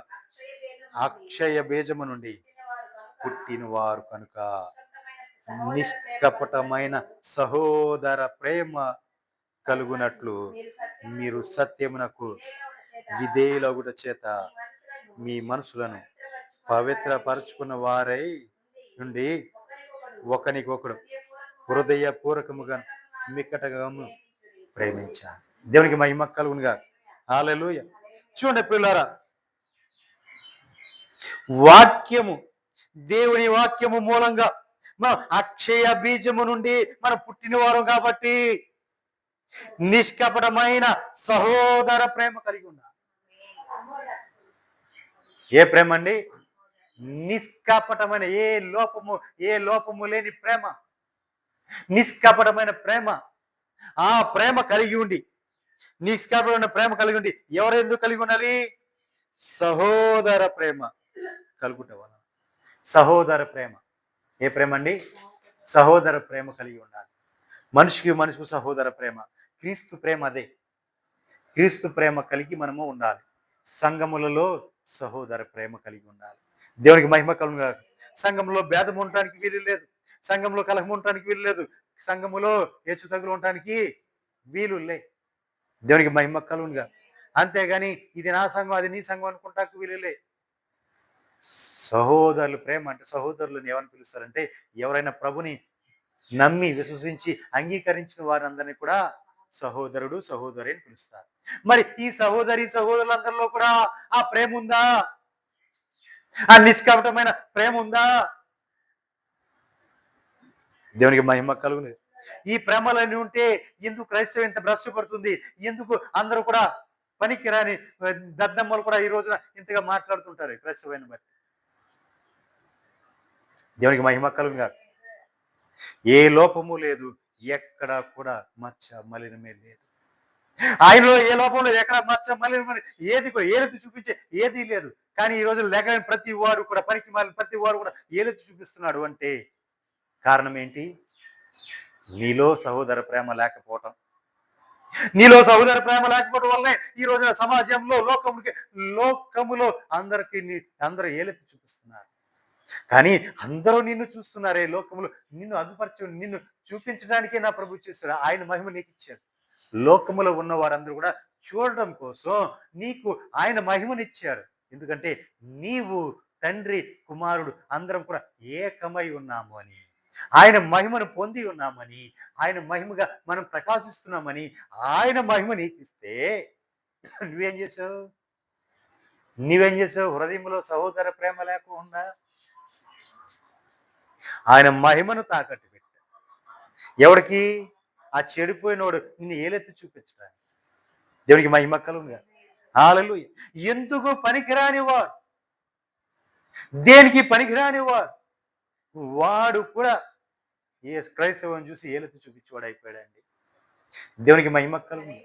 అక్షయ బీజము నుండి పుట్టిన వారు కనుక నిష్కపటమైన సహోదర ప్రేమ కలుగునట్లు మీరు సత్యమునకు విధేయులగుట చేత మీ మనసులను పవిత్రపరుచుకున్న వారై నుండి ఒకరికొకడు హృదయపూర్వకముగా మిక్కటగా ప్రేమించాలి. దేవునికి మహిమ కలుగునుగా. హల్లెలూయా. చూడండి పిల్లారా, వాక్యము, దేవుని వాక్యము మూలంగా మనం అక్షయ బీజము నుండి మనం పుట్టిన వారం కాబట్టి నిష్కపటమైన సహోదర ప్రేమ కలిగి ఉన్నా. ఏ ప్రేమ అండి? నిష్కపటమైన, ఏ లోపము లేని ప్రేమ, నిష్కపటమైన ప్రేమ. ఆ ప్రేమ కలిగి ఉండి, నిష్కపటమైన ప్రేమ కలిగి ఉండి ఎవరు ఎందుకు కలిగి ఉండాలి? సహోదర ప్రేమ కలుగుట వలన. సహోదర ప్రేమ. ఏ ప్రేమ అండి? సహోదర ప్రేమ కలిగి ఉండాలి. మనిషికి సహోదర ప్రేమ. క్రీస్తు ప్రేమ అదే. క్రీస్తు ప్రేమ కలిగి మనము ఉండాలి. సంఘములలో సహోదర ప్రేమ కలిగి ఉండాలి. దేవునికి మహిమ కలుగును. సంఘంలో భేదం ఉండటానికి వీలు లేదు. సంఘంలో కలహం ఉండటానికి వీలు లేదు. సంఘములో హెచ్చు తగులు ఉండటానికి వీలు లే. దేవునికి మహిమ కలుగునుగా. అంతేగాని ఇది నా సంఘం, అది నీ సంఘం అనుకుంటానికి వీలులే. సహోదరులు ప్రేమ అంటే, సహోదరులను ఏమని పిలుస్తారంటే, ఎవరైనా ప్రభుని నమ్మి విశ్వసించి అంగీకరించిన వారందరినీ కూడా సహోదరుడు, సహోదరి అని పిలుస్తారు. మరి ఈ సహోదరులందరిలో కూడా ఆ ప్రేమ ఉందా? ఆ నిష్కపటమైన ప్రేమ ఉందా? దేవునికి మహిమ కలుగును. ఈ ప్రేమలన్నీ ఉంటే ఎందుకు క్రైస్తవం ఇంత భ్రష్టపడుతుంది? ఎందుకు అందరూ కూడా పనికిరాని దద్దమ్మలు కూడా ఈ రోజున ఇంతగా మాట్లాడుతుంటారు క్రైస్తవాన్ని బట్టి? దేవునికి మహిమ కలుగును. ఏ లోపము లేదు, ఎక్కడ కూడా మచ్చ మలినమే లేదు. ఆయనలో ఏ లోపం లేదు, ఎక్కడ మచ్చ మలినమే ఏది కూడా ఏలెత్తి చూపించే ఏదీ లేదు. కానీ ఈ రోజు లేఖని ప్రతి వాడు కూడా, పనికి మాలిన ప్రతి వాడు కూడా ఏలెత్తి చూపిస్తున్నాడు. అంటే కారణం ఏంటి? నీలో సహోదర ప్రేమ లేకపోవటం. నీలో సహోదర ప్రేమ లేకపోవడం వల్లనే ఈ రోజున సమాజంలో లోకములో అందరూ ఏలెత్తి చూపిస్తున్నారు. కానీ అందరూ నిన్ను చూస్తున్నారే లోకములో, నిన్ను చూపించడానికే నా ప్రభు చేస్తాడు. ఆయన మహిమ నీకు ఇచ్చాడు. లోకములో ఉన్న వారందరూ కూడా చూడడం కోసం నీకు ఆయన మహిమనిచ్చాడు. ఎందుకంటే నీవు తండ్రి కుమారుడు అందరం కూడా ఏకమై ఉన్నాము అని, ఆయన మహిమను పొంది ఉన్నామని, ఆయన మహిమగా మనం ప్రకాశిస్తున్నామని ఆయన మహిమ నీకిస్తే నువ్వేం చేసావు? హృదయంలో సహోదర ప్రేమ లేకుండా ఆయన మహిమను తాకట్టు పెట్టాడు. ఎవరికి? ఆ చెడిపోయినోడు నిన్ను ఏలెత్తి చూపించడానికి. దేవునికి మహిమ కలుగునుగా. హల్లెలూయా. ఎందుకు పనికిరాని వాడు, దేనికి పనికిరాని వాడు కూడా ఏ క్రైస్తవం చూసి ఏలెత్తి చూపించేవాడు అయిపోయాడండి. దేవునికి మహిమ కలుగును.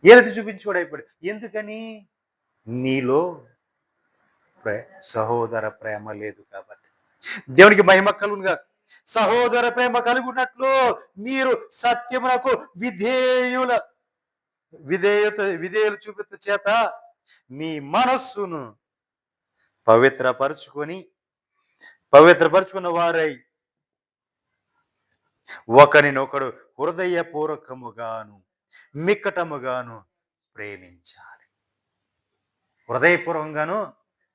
ఏలెత్తి చూపించేవాడు అయిపోయాడు. ఎందుకని? నీలో సహోదర ప్రేమ లేదు కాబట్టి. దేవునికి మహిమ కలుగునుగా. సహోదర ప్రేమ కలుగునట్లు మీరు సత్యమునకు విధేయులు చూపించ చేత మీ మనస్సును పవిత్రపరుచుకున్న వారై ఒకరినొకడు హృదయపూర్వకముగాను మిక్కటముగాను ప్రేమించాలి. హృదయపూర్వకంగాను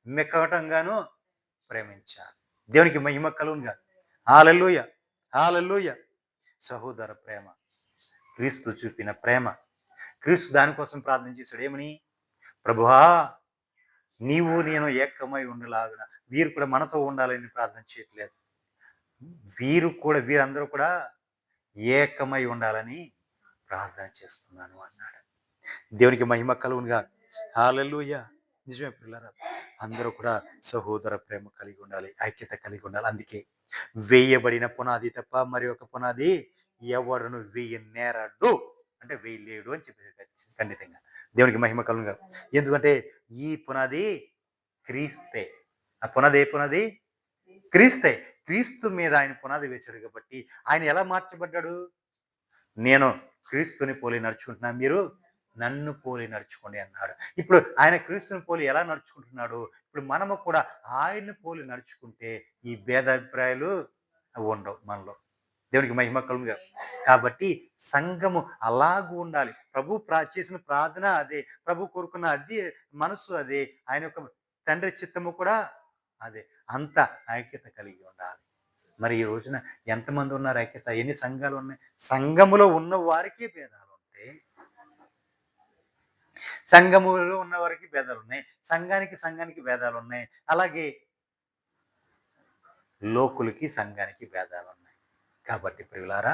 మిక్కటంగాను ప్రేమించాలి. దేవునికి మహిమ కలుగునుగా. హల్లెలూయా. హల్లెలూయా. సహోదర ప్రేమ, క్రీస్తు చూపిన ప్రేమ. క్రీస్తు దానికోసం ప్రార్థన చేశాడు. ఏమని? ప్రభువా, నీవు నేను ఏకమై ఉండలాగున వీరు కూడా మనతో ఉండాలని ప్రార్థన చేయట్లేదు. వీరందరూ కూడా ఏకమై ఉండాలని ప్రార్థన చేస్తున్నాను అన్నాడు. దేవునికి మహిమ కలుగునుగా. హల్లెలూయా. నిజమే పిల్లరా, అందరూ కూడా సహోదర ప్రేమ కలిగి ఉండాలి, ఐక్యత కలిగి ఉండాలి. అందుకే వేయబడిన పునాది తప్ప మరి ఒక పునాది ఎవడును వేయనేరడు అంటే వేయలేడు అని చెప్పేది ఖండితంగా. దేవునికి మహిమ కలుగునుగా. ఎందుకంటే ఈ పునాది క్రీస్తే. ఆ పునాది ఏ పునాది? క్రీస్తే. క్రీస్తు మీద ఆయన పునాది వేశాడు కాబట్టి ఆయన ఎలా మార్చబడ్డాడు? నేను క్రీస్తుని పోలి నడుచుకుంటున్నా, మీరు నన్ను పోలి నడుచుకోండి అన్నాడు. ఇప్పుడు ఆయన క్రీస్తుని పోలి ఎలా నడుచుకుంటున్నాడు? ఇప్పుడు మనము కూడా ఆయన్ని పోలి నడుచుకుంటే ఈ భేదాభిప్రాయాలు ఉండవు మనలో. దేవునికి మహిమ కలుగును. కాబట్టి సంఘము అలాగూ ఉండాలి. ప్రభు చేసిన ప్రార్థన అదే. ప్రభు కోరుకున్న అదే మనసు అదే. ఆయన యొక్క తండ్రి చిత్తము కూడా అదే. అంత ఐక్యత కలిగి ఉండాలి. మరి ఈ రోజున ఎంతమంది ఉన్నారు ఐక్యత? ఎన్ని సంఘాలు ఉన్నాయి? సంఘములో ఉన్న వారికి భేదాలు ఉంటాయి. సంఘములో ఉన్న వారికి భేదాలు ఉన్నాయి. సంఘానికి భేదాలు ఉన్నాయి. అలాగే లోకులకి సంఘానికి భేదాలు ఉన్నాయి. కాబట్టి ప్రియులారా,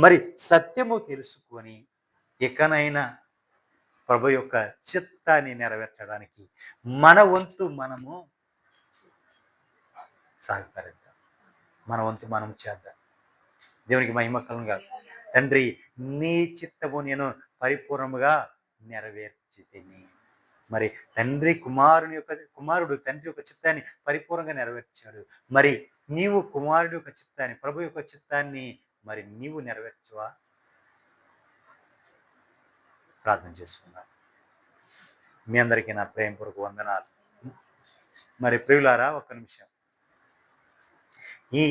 మరి సత్యము తెలుసుకొని ఇకనైనా ప్రభు యొక్క చిత్తాన్ని నెరవేర్చడానికి మన వంతు మనము సహకరిద్దాం. మన వంతు మనం చేద్దాం. దేవునికి మహిమ కలుగును గాక. తండ్రి, నీ చిత్తము నేను పరిపూర్ణముగా నెరవేర్చితిని. మరి కుమారుడు తండ్రి యొక్క చిత్తాన్ని పరిపూర్ణంగా నెరవేర్చాడు. మరి నీవు కుమారుడు యొక్క చిత్తాన్ని, ప్రభు యొక్క చిత్తాన్ని మరి నీవు నెరవేర్చవా? ప్రార్థన చేసుకుందాం. మీ అందరికీ నా ప్రేమపూర్వక వందనాలు. మరి ప్రియులారా, ఒక్క నిమిషం. ఈ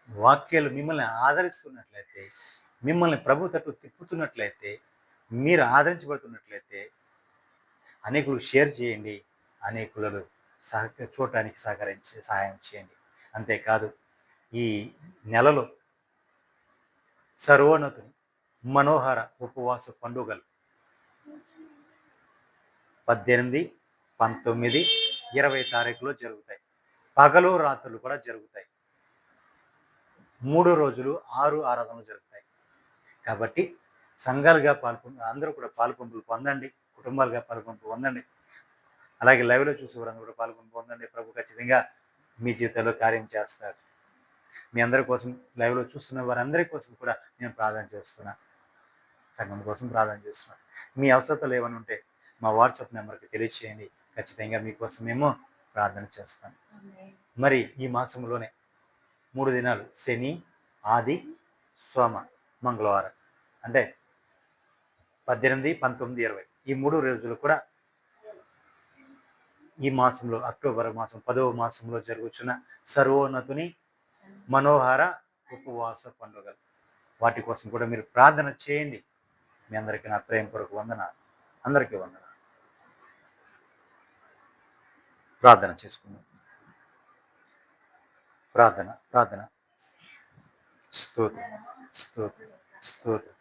వాక్యాలు మిమ్మల్ని ఆదరిస్తున్నట్లయితే, మిమ్మల్ని ప్రభు తట్టు తిప్పుతున్నట్లయితే, మీరు ఆదరించబడుతున్నట్లయితే అనేకులు షేర్ చేయండి. అనేకులను చూడటానికి సహాయం చేయండి. అంతేకాదు, ఈ నెలలో సర్వోన్నతుని మనోహర ఉపవాస పండుగలు 18, 19, 20 తారీఖులో జరుగుతాయి. పగలు రాత్రులు కూడా జరుగుతాయి. 3 రోజులు 6 ఆరాధనలు జరుగుతాయి. కాబట్టి సంఘాలుగా అందరూ కూడా పాల్పంపులు పొందండి. కుటుంబాలుగా పాల్పంపులు పొందండి. అలాగే లైవ్లో చూసే వారందరూ కూడా పాల్పంపులు పొందండి. ప్రభు ఖచ్చితంగా మీ జీవితంలో కార్యం చేస్తారు. మీ అందరి కోసం, లైవ్లో చూస్తున్న వారందరి కోసం కూడా నేను ప్రార్థన చేస్తున్నా. సంఘం కోసం ప్రార్థన చేస్తున్నాను. మీ అవసరతలు ఏమైనా ఉంటే మా వాట్సాప్ నెంబర్కి తెలియచేయండి. ఖచ్చితంగా మీకోసం మేము ప్రార్థన చేస్తాం. మరి ఈ మాసంలోనే 3 దినాలు, శని, ఆది, సోమ, మంగళవారం, అంటే 18, 19, 20 ఈ 3 రోజులు కూడా ఈ మాసంలో, అక్టోబర్ మాసం 10వ మాసంలో జరుగుతున్న సర్వోన్నతుని మనోహర ఉపవాస పండుగలు, వాటి కోసం కూడా మీరు ప్రార్థన చేయండి. మీ అందరికీ నా ప్రేమపూర్వక వందనాలు. అందరికీ వందనాలు. ప్రార్థన చేసుకుందాం. ప్రార్థన. స్తోత్రం, స్తోత్రం, స్తోత్రం.